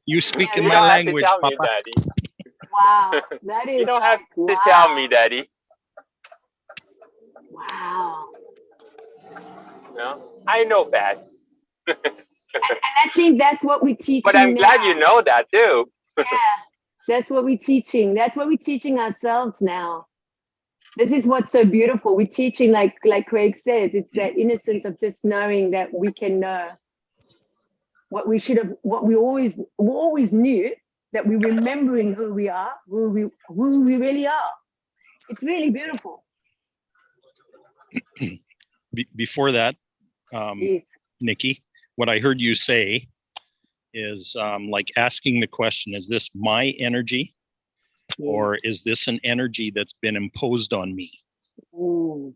You speak Yeah, in You my don't have to language, tell me, Papa. Daddy. wow, that is You don't have like, to tell me, Daddy. wow. You know, I know best. And I think that's what we're teaching But I'm glad now. you know that too. Yeah, that's what we're teaching. That's what we're teaching ourselves now. This is what's so beautiful. We're teaching, like Craig says, it's that innocence of just knowing that we can know what we should have, what we always knew, that we're remembering who we are, who we really are. It's really beautiful. Before that, Yes. Nikki, what I heard you say is like asking the question, is this my energy? Or is this an energy that's been imposed on me? Ooh,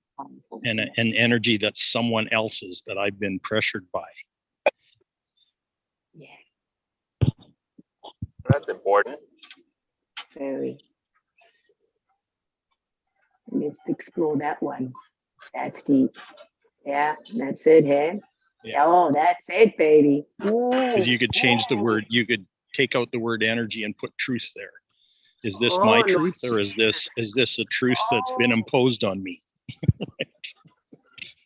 And an energy that's someone else's that I've been pressured by? yeah, That's important. very. Let's explore that one. That's deep. Yeah, that's it, hey? Yeah. Oh, that's it, baby. Because you could change the word, you could take out the word energy and put truth there. Is this my Lord truth, or is this a truth that's been imposed on me?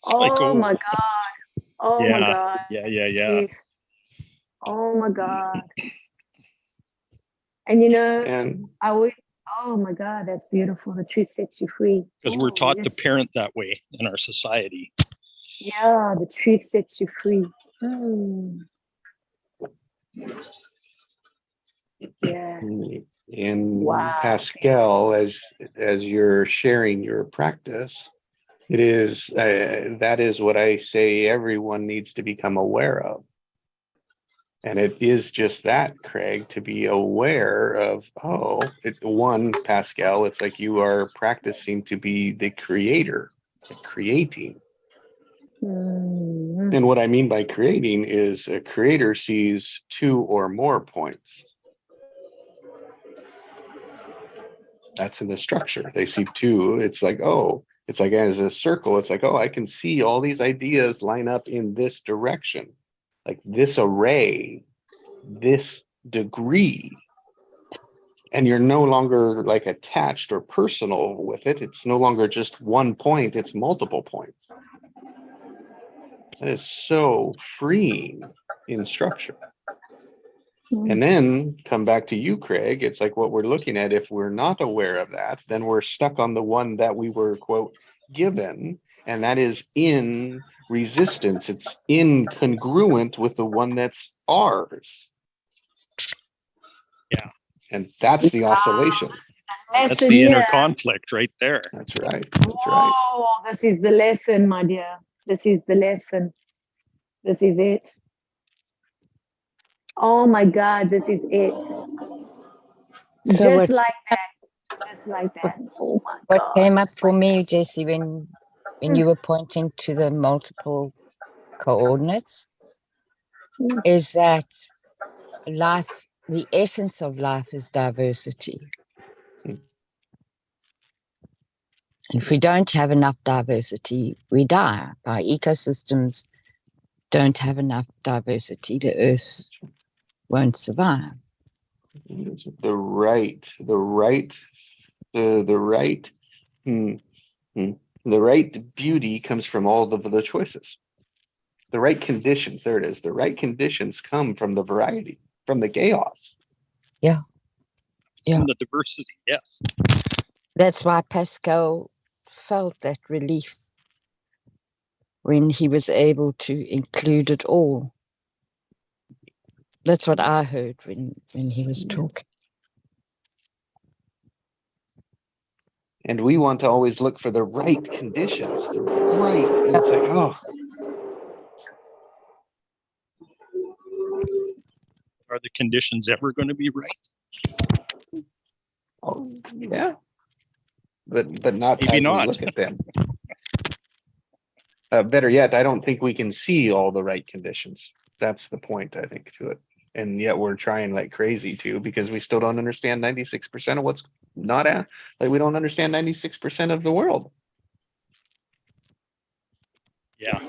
Oh my God. Oh my God. Yeah. Yes. Oh my God. And you know, And I always, oh my God, that's beautiful. The truth sets you free. Because we're Oh, taught to yes. parent that way in our society. Yeah, the truth sets you free. Hmm. Yeah. in Wow. Pascal, as you're sharing your practice, it is that is what I say everyone needs to become aware of. And it is just that, Craig, to be aware of, Pascal, it's like you are practicing to be the creator, creating. Hmm. And what I mean by creating is a creator sees two or more points. That's in the structure. They see two. It's like, it's like as a circle. It's like, I can see all these ideas line up in this direction, like this array, this degree. And you're no longer like attached or personal with it. It's no longer just one point, it's multiple points. That is so freeing in structure. And then come back to you, Craig. It's like what we're looking at. If we're not aware of that, then we're stuck on the one that we were, quote, given, and that is in resistance. It's incongruent with the one that's ours. Yeah. And that's the oscillation. That's Lesson the inner here. conflict right there. That's right. That's right. Oh, this is the lesson, my dear. This is the lesson. This is it. Oh my God, this is it. So Just what- like that. Just like that. Oh my What God. came up for me, Jesse, when you were pointing to the multiple coordinates, Mm. is that life, the essence of life is diversity. Mm. If we don't have enough diversity, we die. Our ecosystems don't have enough diversity, the earth won't survive. The right beauty comes from all of the choices. The right conditions, there it is. The right conditions come from the variety, from the chaos. Yeah. And the diversity, yes. That's why Pascal felt that relief when he was able to include it all. That's what I heard when he was talking. And we want to always look for the right conditions, the right, and it's like, oh, Are the conditions ever going to be right? oh yeah. But not Maybe as we not. look at them. Better yet, I don't think we can see all the right conditions. That's the point, I think, to it. And yet we're trying like crazy to, because we still don't understand 96% of what's not at, like we don't understand 96% of the world. Yeah.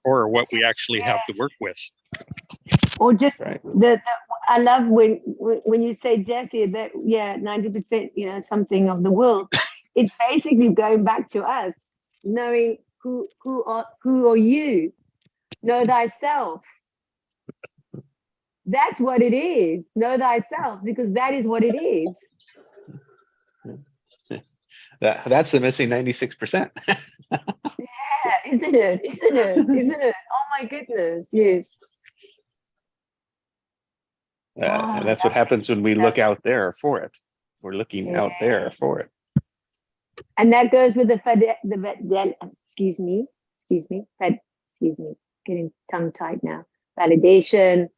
Or what we actually have to work with. Or just Right. I love when you say, Jesse, that 90%, something of the world. It's basically going back to us, knowing who are you? Know thyself. That's what it is. Know thyself, because that is what it is. That's the missing 96%. Yeah, isn't it? Isn't it? Isn't it? Oh my goodness, yes. And that's what happens when we look out there for it. We're looking out there for it. And that goes with getting tongue tied now. Validation,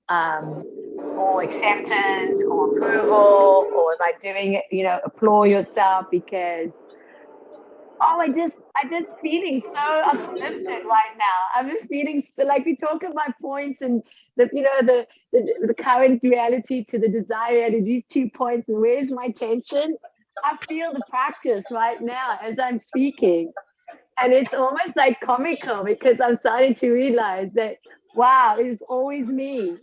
or acceptance, or approval, or am I doing it? Applaud yourself because I just feeling so uplifted right now. I'm just feeling so, like we talk of my points and the current reality to the desire to these 2 points, and where's my tension? I feel the practice right now as I'm speaking. And it's almost like comical because I'm starting to realize that, wow, it's always me.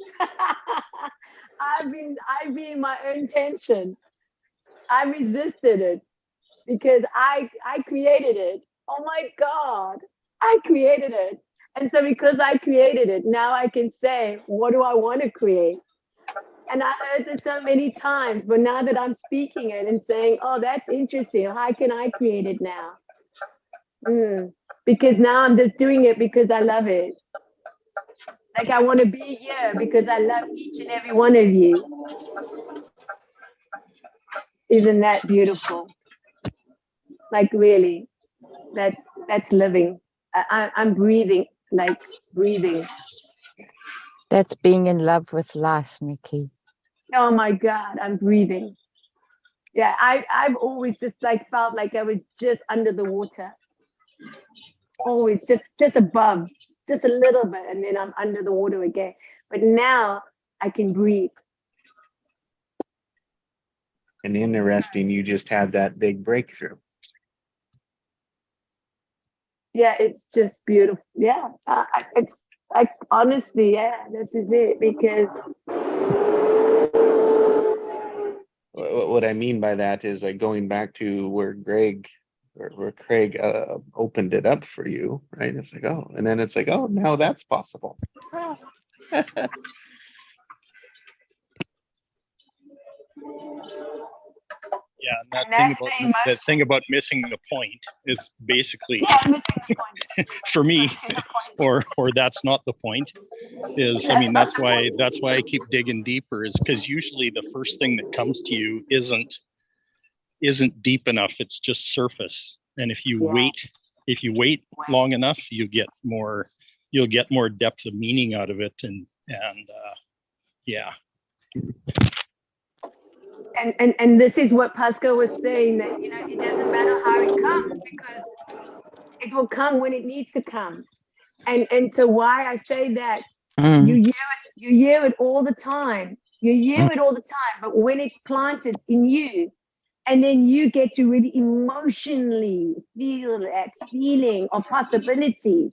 I've been my own tension. I resisted it because I created it. Oh my God, I created it. And so because I created it, now I can say, what do I want to create? And I heard it so many times, but now that I'm speaking it and saying, oh, that's interesting. How can I create it now? Because now I'm just doing it because I love it. Like I want to be here because I love each and every one of you. Isn't that beautiful? Like really, that's living. I'm breathing, like breathing. That's being in love with life, Nikki. Oh my God, I'm breathing. Yeah, I've always just like felt like I was just under the water. Always just above, just a little bit, and then I'm under the water again. But now I can breathe. And interesting, you just had that big breakthrough. Yeah, it's just beautiful. Yeah, it's like honestly, yeah, this is it. Because What I mean by that is like going back to where Greg where Craig opened it up for you, right? It's like, oh, and then it's like, oh, now that's possible. Yeah, and that And thing that's about the that thing about missing the point is basically Yeah, I'm missing the point. for me, Missing the point. or that's not the point. Is I That's mean not that's the why point. that's why I keep digging deeper, is because usually the first thing that comes to you isn't deep enough. It's just surface. And if you Yeah. wait long enough, you'll get more depth of meaning out of it. And yeah. And this is what Pascal was saying, that it doesn't matter how it comes, because it will come when it needs to come. And so why I say that, you hear it all the time. You hear it all the time, but when it's planted in you, and then you get to really emotionally feel that feeling of possibilities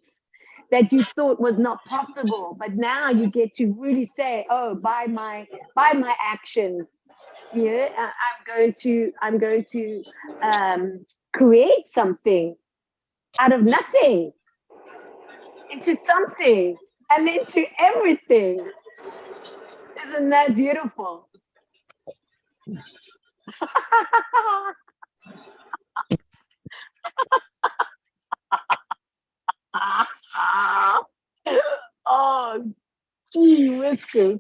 that you thought was not possible, but now you get to really say, oh, by my actions, yeah, I'm going to create something out of nothing into something and into everything. Isn't that beautiful? Oh, gee whiskers.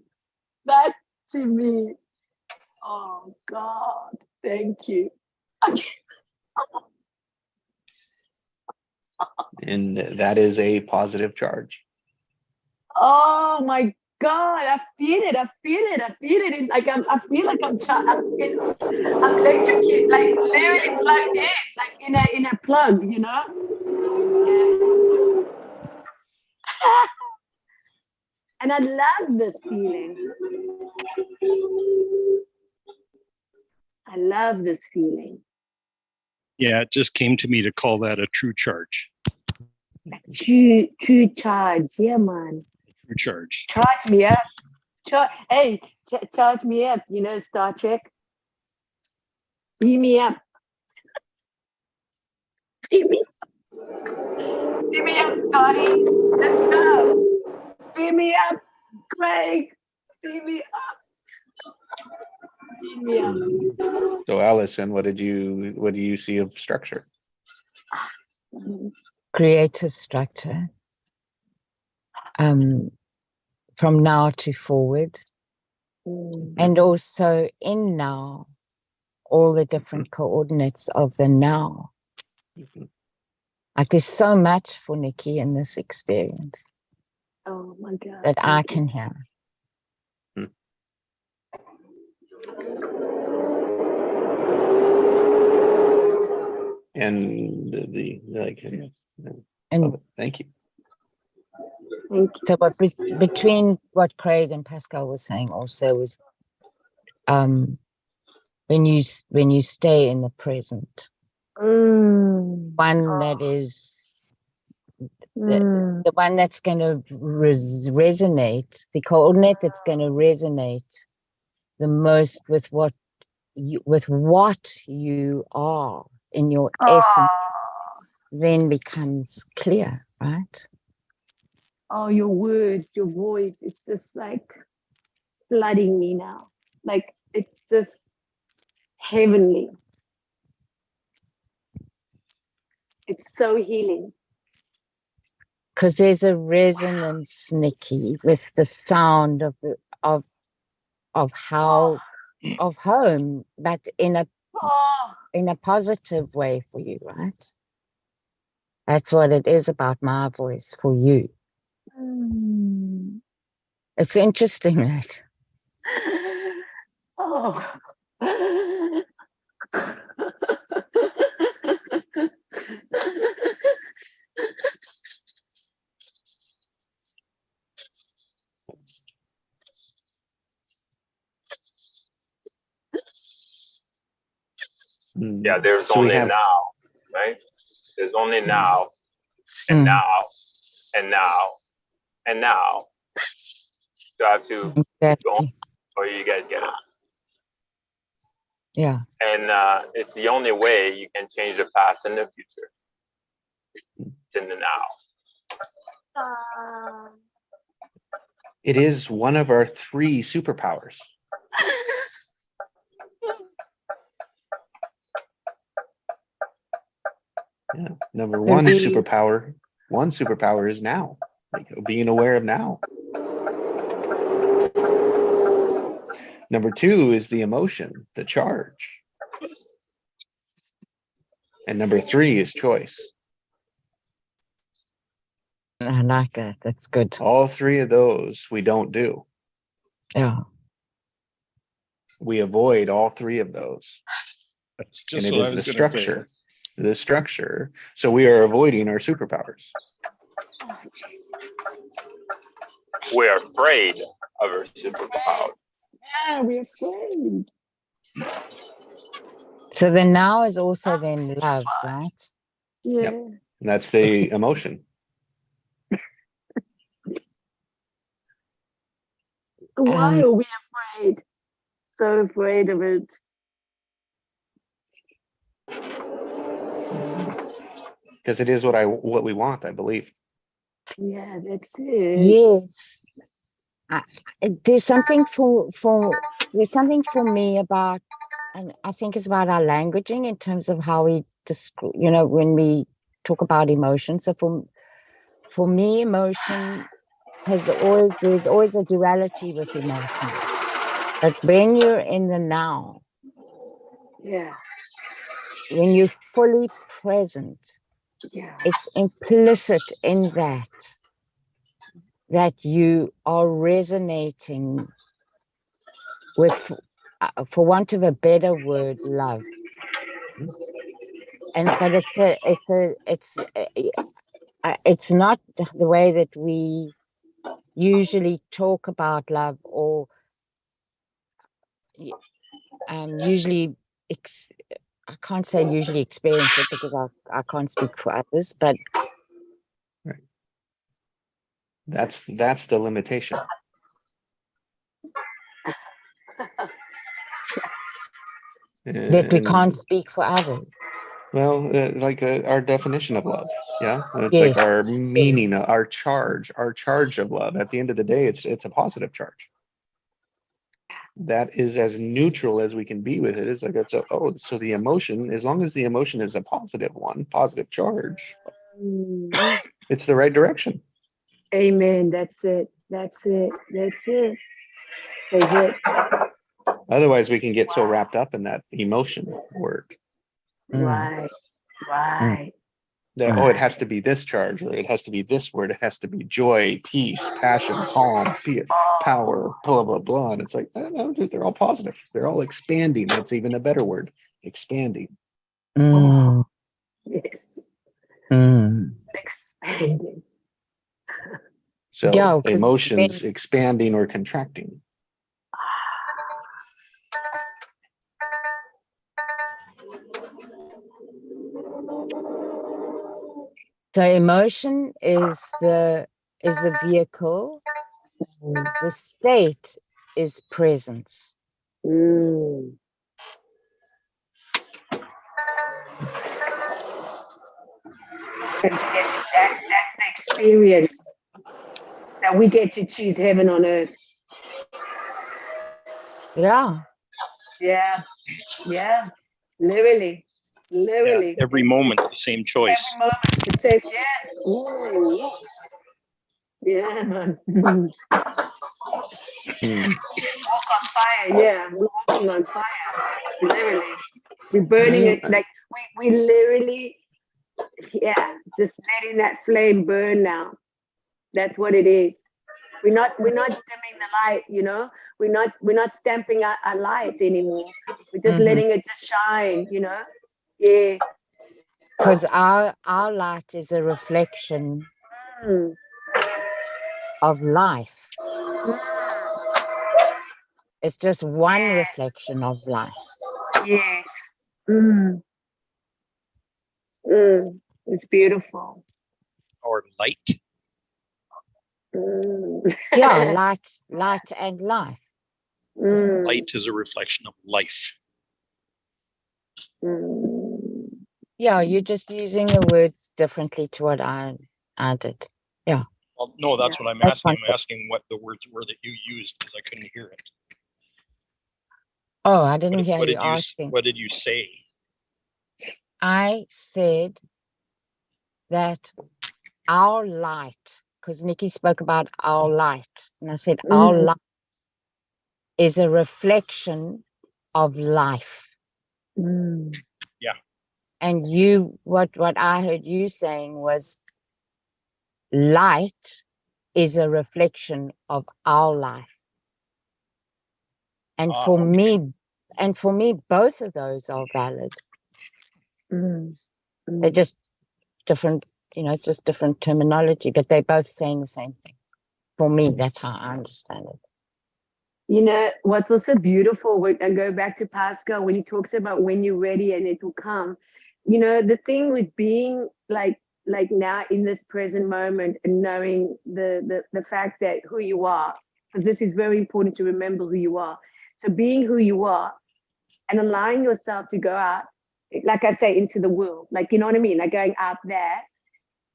That to me. Oh God, thank you. And that is a positive charge. Oh my God, I feel it. I feel it. Like I feel like I'm electrically, like literally plugged in, like in a plug, Yeah. And I love this feeling. I love this feeling. Yeah, it just came to me to call that a true charge. True charge, yeah, man. True charge. Charge me up. Charge me up. Star Trek. Beam me up. Beam me up, Scotty. Let's go. Beam me up, Craig. Beam me up. Beam me up. So Allison, what do you see of structure? Creative structure. From now to forward. And also in now, all the different coordinates of the now. Like there's so much for Nikki in this experience Oh my God. that I can hear. And And thank you. so what between what Craig and Pascal were saying also was when you stay in the present, one that is the one that's going to resonate, the coordinate that's going to resonate the most with what you are in your essence, then becomes clear, right? Oh, your words, your voice, it's just like flooding me now. Like it's just heavenly. It's so healing. Because there's a resonance, Nikki, with the sound of home, but in a positive way for you, right? That's what it is about my voice for you. It's interesting, right? Oh. Yeah, there's So we only have- now, right? There's only now, and now, and now, and now. So I have to go on, Exactly. or you guys get it. Yeah. And it's the only way you can change the past and the future. It's in the now. It is one of our 3 superpowers. Yeah. Number one superpower is now, like being aware of now. Number 2 is the emotion, the charge. And number 3 is choice. I like that. That's good. All 3 of those we don't do. Yeah. We avoid all 3 of those. That's And just it what I is was the gonna say. structure. The structure. So we are avoiding our superpowers. We're afraid of our superpower. Yeah, we're afraid. So the now is also then love, right? Yeah. Yep. And that's the emotion. Why are we afraid? So afraid of it. Because it is what we want, I believe. Yeah, that's it. Yes. There's something there's something for me about, and I think it's about our languaging in terms of how we describe, when we talk about emotion. So for me, emotion there's always a duality with emotion. But when you're in the now, Yeah. when you're fully present, Yeah. it's implicit in that you are resonating with, for want of a better word, love. But it's not the way that we usually talk about love, or usually I can't say usually experience it because I can't speak for others, but Right. That's the limitation. that we And, can't speak for others. well, like our definition of love. Yeah. It's Yes. like our meaning, our charge of love. At the end of the day, it's a positive charge. That is as neutral as we can be with it. It's like, so the emotion, as long as the emotion is a positive one, positive charge, it's the right direction. Amen. That's it. That's it. That's it. That's it. Otherwise, we can get so wrapped up in that emotion word Right. Right. that, it has to be this charge, or it has to be this word. It has to be joy, peace, passion, calm, fear, power, blah, blah, blah. And it's like, no, they're all positive. They're all expanding. That's even a better word, expanding. Mm. Yes. Mm. Expanding. So Yeah, 'cause emotions expanding or contracting. So emotion is the vehicle. The state is presence. Mm. And that's the experience that we get to choose heaven on earth. Yeah. Yeah. Yeah. Literally. Literally. Every moment, the same choice. Every moment. It says, yeah. Ooh. Yeah, man. Walk on fire. Yeah. We're walking on fire. Literally. We're burning it. Like we literally, just letting that flame burn now. That's what it is. We're not dimming the light, We're not stamping our lights anymore. We're just letting it just shine, Yeah. Because our light is a reflection of life. It's just one reflection of life. Yes. It's beautiful. Or light. Yeah, light and life. Light is a reflection of life. Mm, Yeah, you're just using the words differently to what I did. Well, no, that's what I'm That's asking. fine. I'm asking what the words were that you used because I couldn't hear it. Oh, I didn't What, hear what you did you asking. What did you say? I said that our light, because Nikki spoke about our light, and I said our mm, light is a reflection of life. mm, And you, what I heard you saying was light is a reflection of our life. And Ah, for okay. me, both of those are valid. mm, They're mm. just different, it's just different terminology, but they're both saying the same thing. For me, that's how I understand it. You know, what's also beautiful, when I go back to Pascal, when he talks about when you're ready and it will come, the thing with being like now in this present moment and knowing the fact that who you are, because this is very important to remember who you are. So being who you are and allowing yourself to go out, like I say, into the world, like, you know what I mean? Like going out there.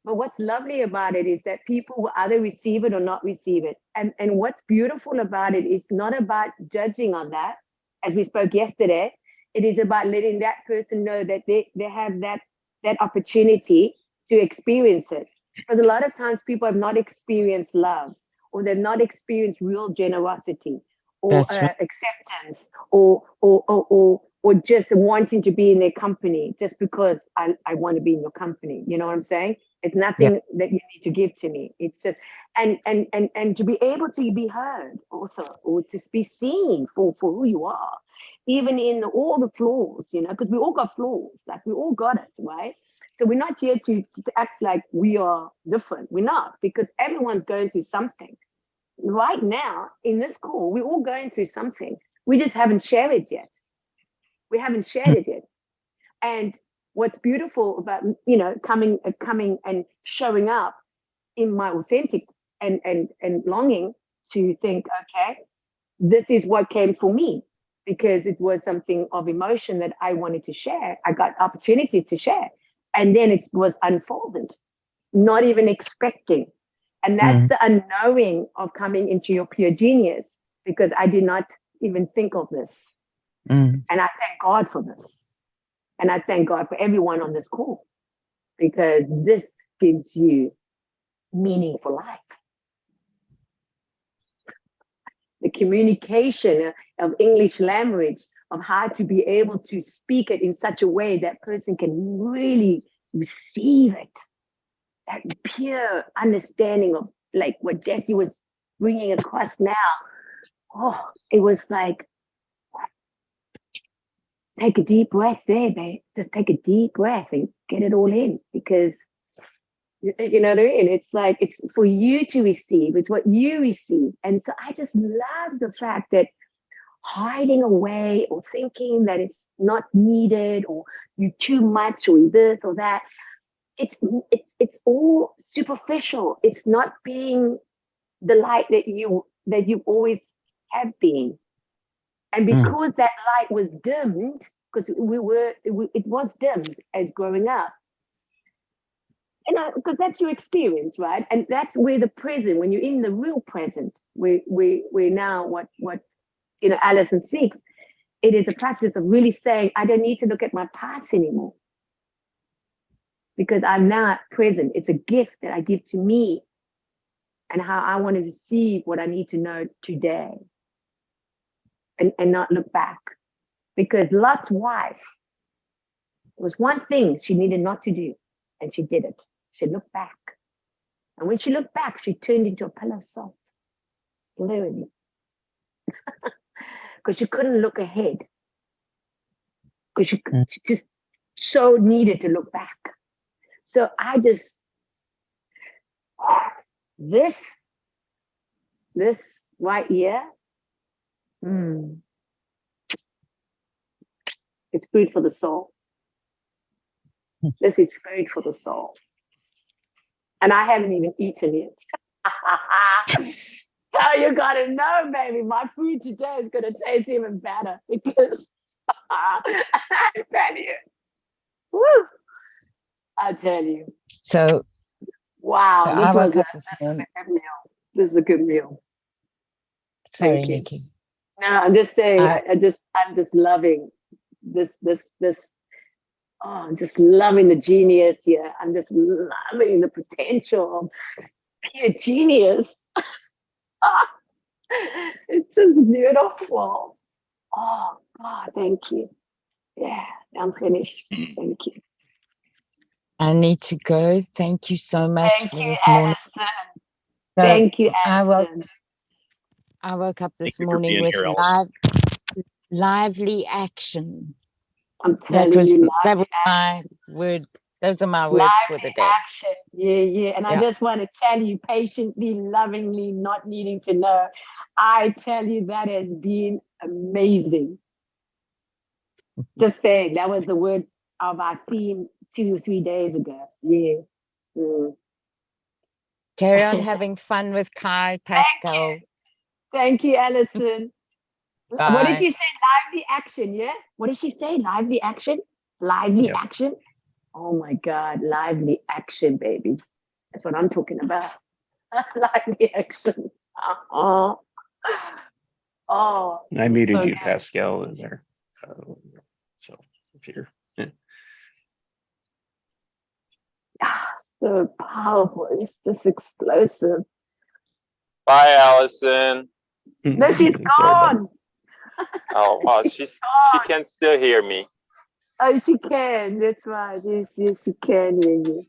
But what's lovely about it is that people will either receive it or not receive it. And what's beautiful about it is not about judging on that, as we spoke yesterday. It is about letting that person know that they have that opportunity to experience it. Because a lot of times people have not experienced love, or they've not experienced real generosity, or That's right. acceptance, or just wanting to be in their company just because I want to be in your company. You know what I'm saying? It's Yeah. nothing that you need to give to me. It's just and to be able to be heard also, or to be seen for who you are, even in all the flaws, because we all got flaws, like we all got it, right? So we're not here to act like we are different. We're not, because everyone's going through something. Right now, in this call, we're all going through something. We just haven't shared it yet. We haven't shared it yet. And what's beautiful about coming and showing up in my authentic and longing to think, okay, this is what came for me, because it was something of emotion that I wanted to share. I got opportunity to share, and then it was unfolded, not even expecting. And that's the unknowing of coming into your pure genius, because I did not even think of this. And I thank God for this. And I thank God for everyone on this call, because this gives you meaning for life. The communication of English language, of how to be able to speak it in such a way that person can really receive it. That pure understanding of like what Jesse was bringing across now. Oh, it was like, take a deep breath there, babe. Just take a deep breath and get it all in, because you know what I mean? It's like, it's for you to receive. It's what you receive. And so I just love the fact that hiding away or thinking that it's not needed, or you too much, or this or that, it's all superficial. It's not being the light that you always have been. And because that light was dimmed, because it was dimmed as growing up, because that's your experience, right? And that's where the present, when you're in the real present, we're now what Alison speaks. It is a practice of really saying, I don't need to look at my past anymore, because I'm now present. It's a gift that I give to me, and how I want to receive what I need to know today, and not look back. Because Lot's wife, there was one thing she needed not to do, and she did it. She looked back. And when she looked back, she turned into a pillar of salt, literally. Because she couldn't look ahead. Because she just so needed to look back. So I just, this right here, it's food for the soul. This is food for the soul. And I haven't even eaten it. So you gotta know, baby, my food today is gonna taste even better, because I tell you. Woo! I tell you. So, Wow, so this I was woke a, up this this is morning. a good meal. This is a good meal. Sorry, Thank you. Nikki. No, I'm just saying. I- I'm just loving this. Oh, I'm just loving the genius here. I'm just loving the potential of being a genius. It's just beautiful. Oh God, thank you. Yeah, I'm finished. Thank you. I need to go. Thank you so much Thank for you, this morning. Alison. So Thank you, I woke, Alison. I woke up Thank this you for morning being with here, Allison. lively action. I'm That telling was you, that live was my action. word. Those are my words for the Lively day. action. Yeah, yeah. And I Yeah. just want to tell you, patiently, lovingly, not needing to know. I tell you, that has been amazing. Just saying, that was the word of our theme 2 or 3 days ago. Yeah. Mm. Carry on having fun with Kai, Pascal. Thank you, Alison. What did Bye. you say? Lively action, yeah? What did she say? Lively action? Lively Yep. action? Oh my God, lively action, baby. That's what I'm talking about. Lively action. Oh, I muted so you, good. Pascal, in there. So if you're So powerful. It's just explosive. Bye, Allison. No, she's sorry, gone. Oh wow, She's she gone. can still hear me. Oh, she can. That's right. Yes, yes, she can hear you.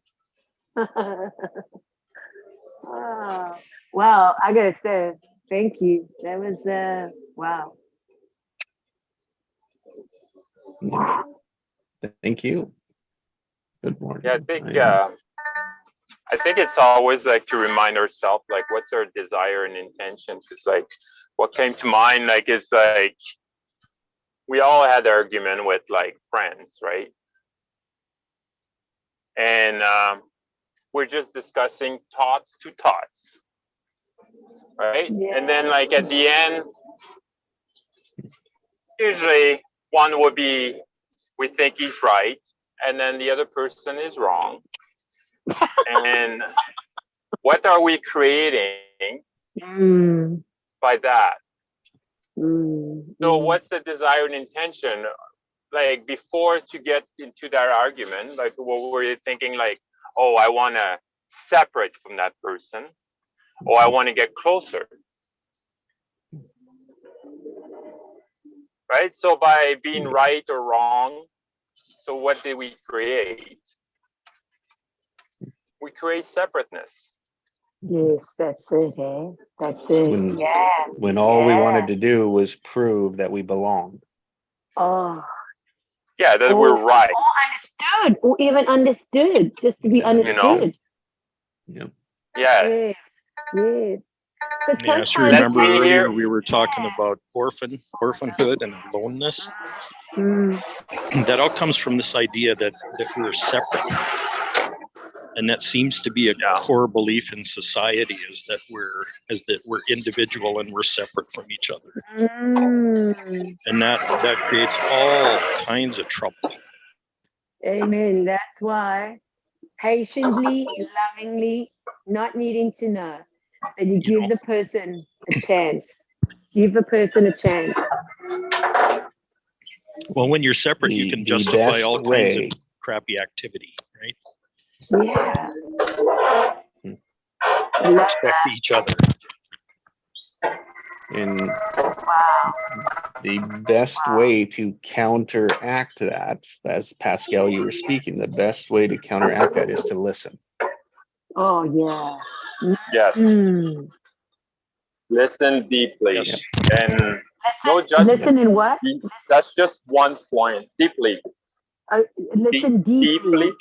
Ah, wow, I gotta say, thank you. That was wow. bud. Thank you. Good morning. Yeah, I think it's always like to remind ourselves like what's our desire and intention. Because like what came to mind like is like we all had argument with like friends, right? And we're just discussing thoughts to thoughts, right? And then like at the end, usually one would be we think he's right, and then the other person is wrong. And what are we creating Mm, by that? So mm. what's the desire and intention? Like before to get into that argument, like what were you thinking? Like, oh, I want to separate from that person, or I want to get closer, right? So by being right or wrong, so what did we create? We create separateness. Yes, that's it, eh? That's it. When Yeah. when all we Yeah. wanted to do was prove that we belonged. Oh, Yeah, that or we're right. understood, or even understood, just to be Yeah, understood. Yep. Yeah, Yes, yes. But Yeah, so sometimes let remember me earlier hear. we were talking about orphanhood and aloneness. Mm, That all comes from this idea that we're separate. And that seems to be a Yeah. core belief in society is that we're individual and we're separate from each other. mm. And that creates all kinds of trouble. Amen. That's why patiently, lovingly, not needing to know, that you give know. the person a chance. Give the person a chance. Well, when you're separate, you can The justify best all kinds of way. crappy activity, right? Yeah. Hmm. I love Respect each other. And the best way to counteract that, as Pascal, you were speaking, the best way to counteract that is to listen. Oh, yeah. Yes. Mm. Listen deeply. Yes. And no judgment. Listen in what? That's just one point. Deeply. Listen deeply. Deeply.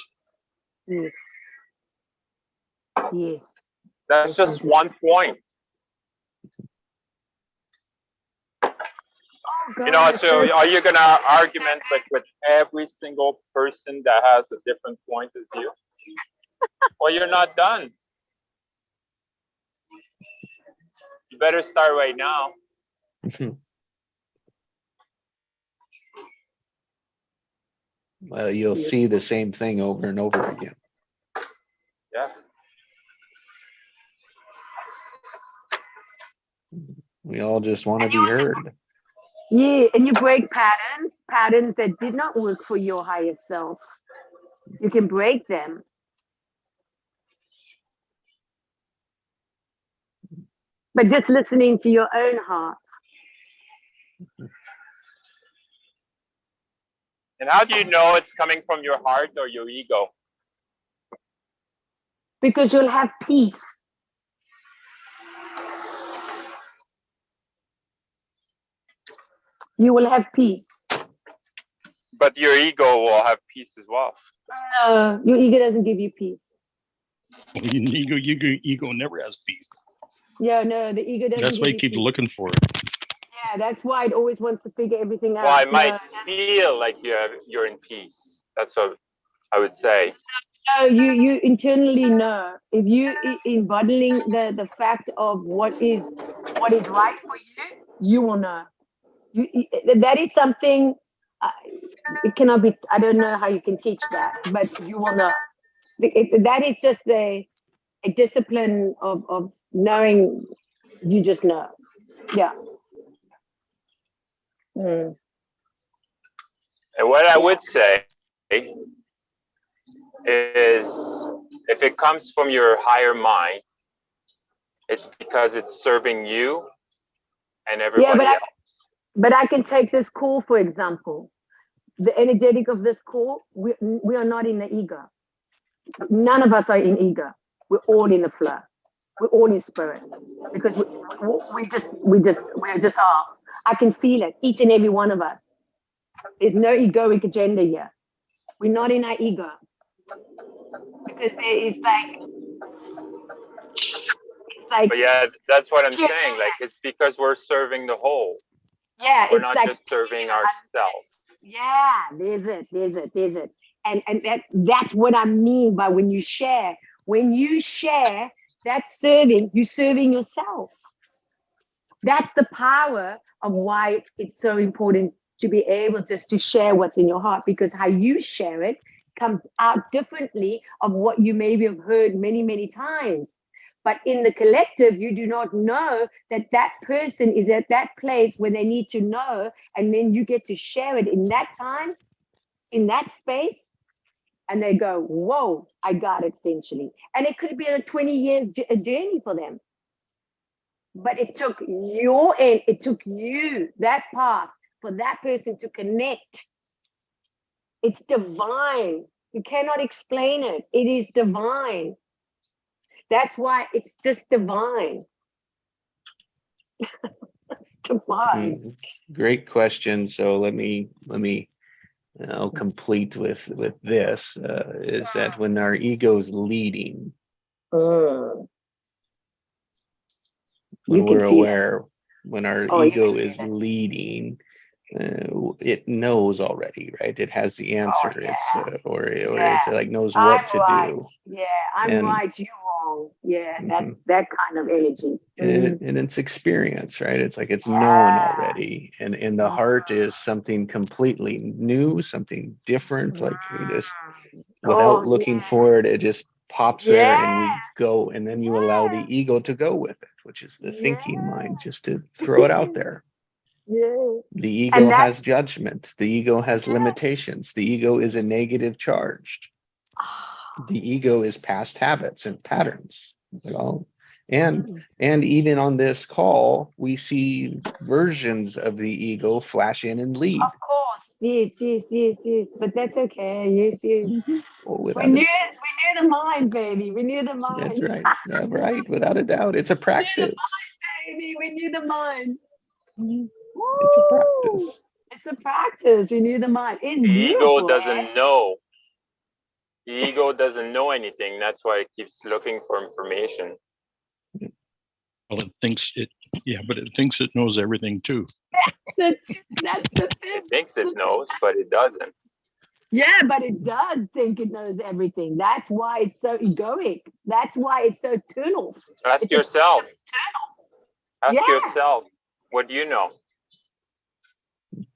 Yes. Yes. That's just one point. You know, so are you gonna argument like with every single person that has a different point as you? Well, you're not done. You better start right now. Well, you'll see the same thing over and over again. Yeah. We all just want to be heard. Yeah, and you break patterns that did not work for your higher self. You can break them. But just listening to your own heart. And how do you know it's coming from your heart or your ego? Because you'll have peace. You will have peace. But your ego will have peace as well. No, your ego doesn't give you peace. Ego never has peace. Yeah, no, the ego doesn't. That's give why you you keep peace. looking for it. Yeah, that's why it always wants to figure everything out. Well, I might feel like you're in peace. That's what I would say. No, you internally know. If you embodying the fact of what is right for you, you will know. That is something. It cannot be. I don't know how you can teach that, but you will know. That is just a discipline of knowing. You just know. Yeah. Mm. And what I would say is, if it comes from your higher mind, it's because it's serving you and everybody else. But I can take this call, for example. The energetic of this call, we are not in the ego. None of us are in ego. We're all in the flow. We're all in spirit. Because we just are. I can feel it, each and every one of us. There's no egoic agenda here. We're not in our ego. Because it's like. But yeah, that's what I'm saying. Like, it's because we're serving the whole. Yeah, we're it's not like just serving ourselves. Yeah, there's it. And that's what I mean by when you share. When you share, that's serving. You're serving yourself. That's the power of why it's so important to be able just to share what's in your heart, because how you share it comes out differently of what you maybe have heard many, many times. But in the collective, you do not know that that person is at that place where they need to know, and then you get to share it in that time, in that space, and they go, whoa, I got it eventually. And it could be a 20 years journey for them. But it took it took you, that path, for that person to connect. It's divine. You cannot explain it. It is divine. That's why it's just divine. It's divine. Great question. So let me I'll complete with this. Is that when our ego's leading, when we're aware, when our ego is leading, it knows already, right? It has the answer. It's it like knows what to do. Yeah, I'm right, you wrong. Yeah, that kind of energy. And it's experience, right? It's like it's known already. And the heart is something completely new, something different. Like we just, without looking for it, it just pops there and we go. And then you allow the ego to go with it, which is the thinking mind, just to throw it out there. Yeah. The ego has judgment. The ego has limitations. The ego is a negative charge. The ego is past habits and patterns. It's like, and even on this call, we see versions of the ego flash in and lead. Of course, yes. But that's okay. Yes. We knew the mind, baby. We knew the mind. That's right. Right, without a doubt. It's a practice. We knew the mind. It's a practice. It's a practice. We knew the mind. It's the beautiful, ego doesn't know. The ego doesn't know anything. That's why it keeps looking for information. Well, it thinks it thinks it knows everything too. That's the thing. It thinks it knows, but it doesn't. Yeah, but it does think it knows everything. That's why it's so egoic. That's why it's so tunnel. Ask yourself. Ask yourself, what do you know?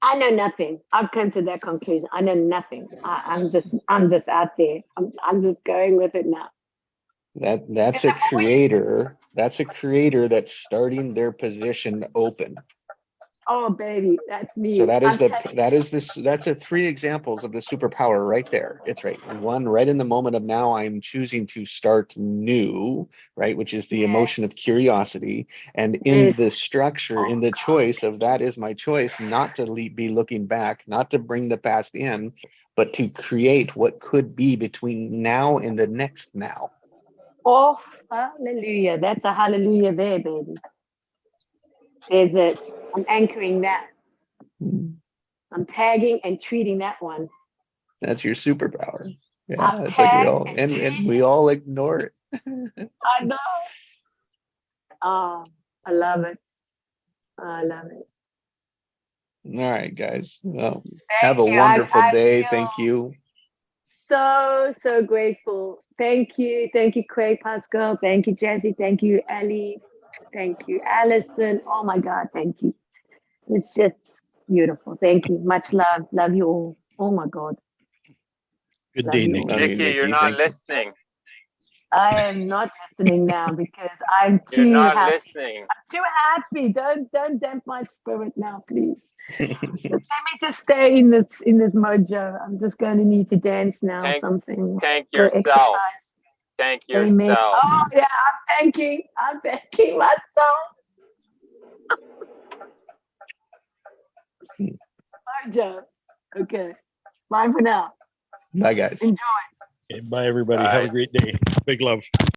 I know nothing. I've come to that conclusion. I know nothing. I'm just out there. I'm just going with it now. That's a creator. That's a creator that's starting their position open. Oh baby, that's me. So that is I'm that's the 3 examples of the superpower right there. It's right. One, right in the moment of now, I'm choosing to start new, right? Which is the Yeah. emotion of curiosity. And in Yes. the structure, in the choice of that is my choice, not to be looking back, not to bring the past in, but to create what could be between now and the next now. Oh, hallelujah. That's a hallelujah there, baby. There's it. I'm anchoring that. I'm tagging and treating that one. That's your superpower. Yeah, I'm it's like we tagged all and we all ignore it. I know. Oh, I love it. I love it. All right, guys. Well, Thank have a you. wonderful I day. feel Thank you. so grateful. Thank you. Thank you, Craig Pascal. Thank you, Jesse. Thank you, Ellie. Thank you, Allison. Oh my God, thank you. It's just beautiful. Thank you. Much love. Love you all. Oh my God. Good Love day, you all. Nikki. Love you, Nikki, you're Nikki. not Thank you. listening. I am not listening now because I'm You're too not happy. listening. Too happy. Don't damp my spirit now, please. Just let me just stay in this mojo. I'm just going to need to dance now, Thank something. Thank Go yourself. exercise. Thank Amen. yourself. Oh yeah, I'm thanking myself. Mojo. Okay. Bye for now. Bye, guys. Enjoy. Okay, bye, everybody. Have Bye. a great day. Big love.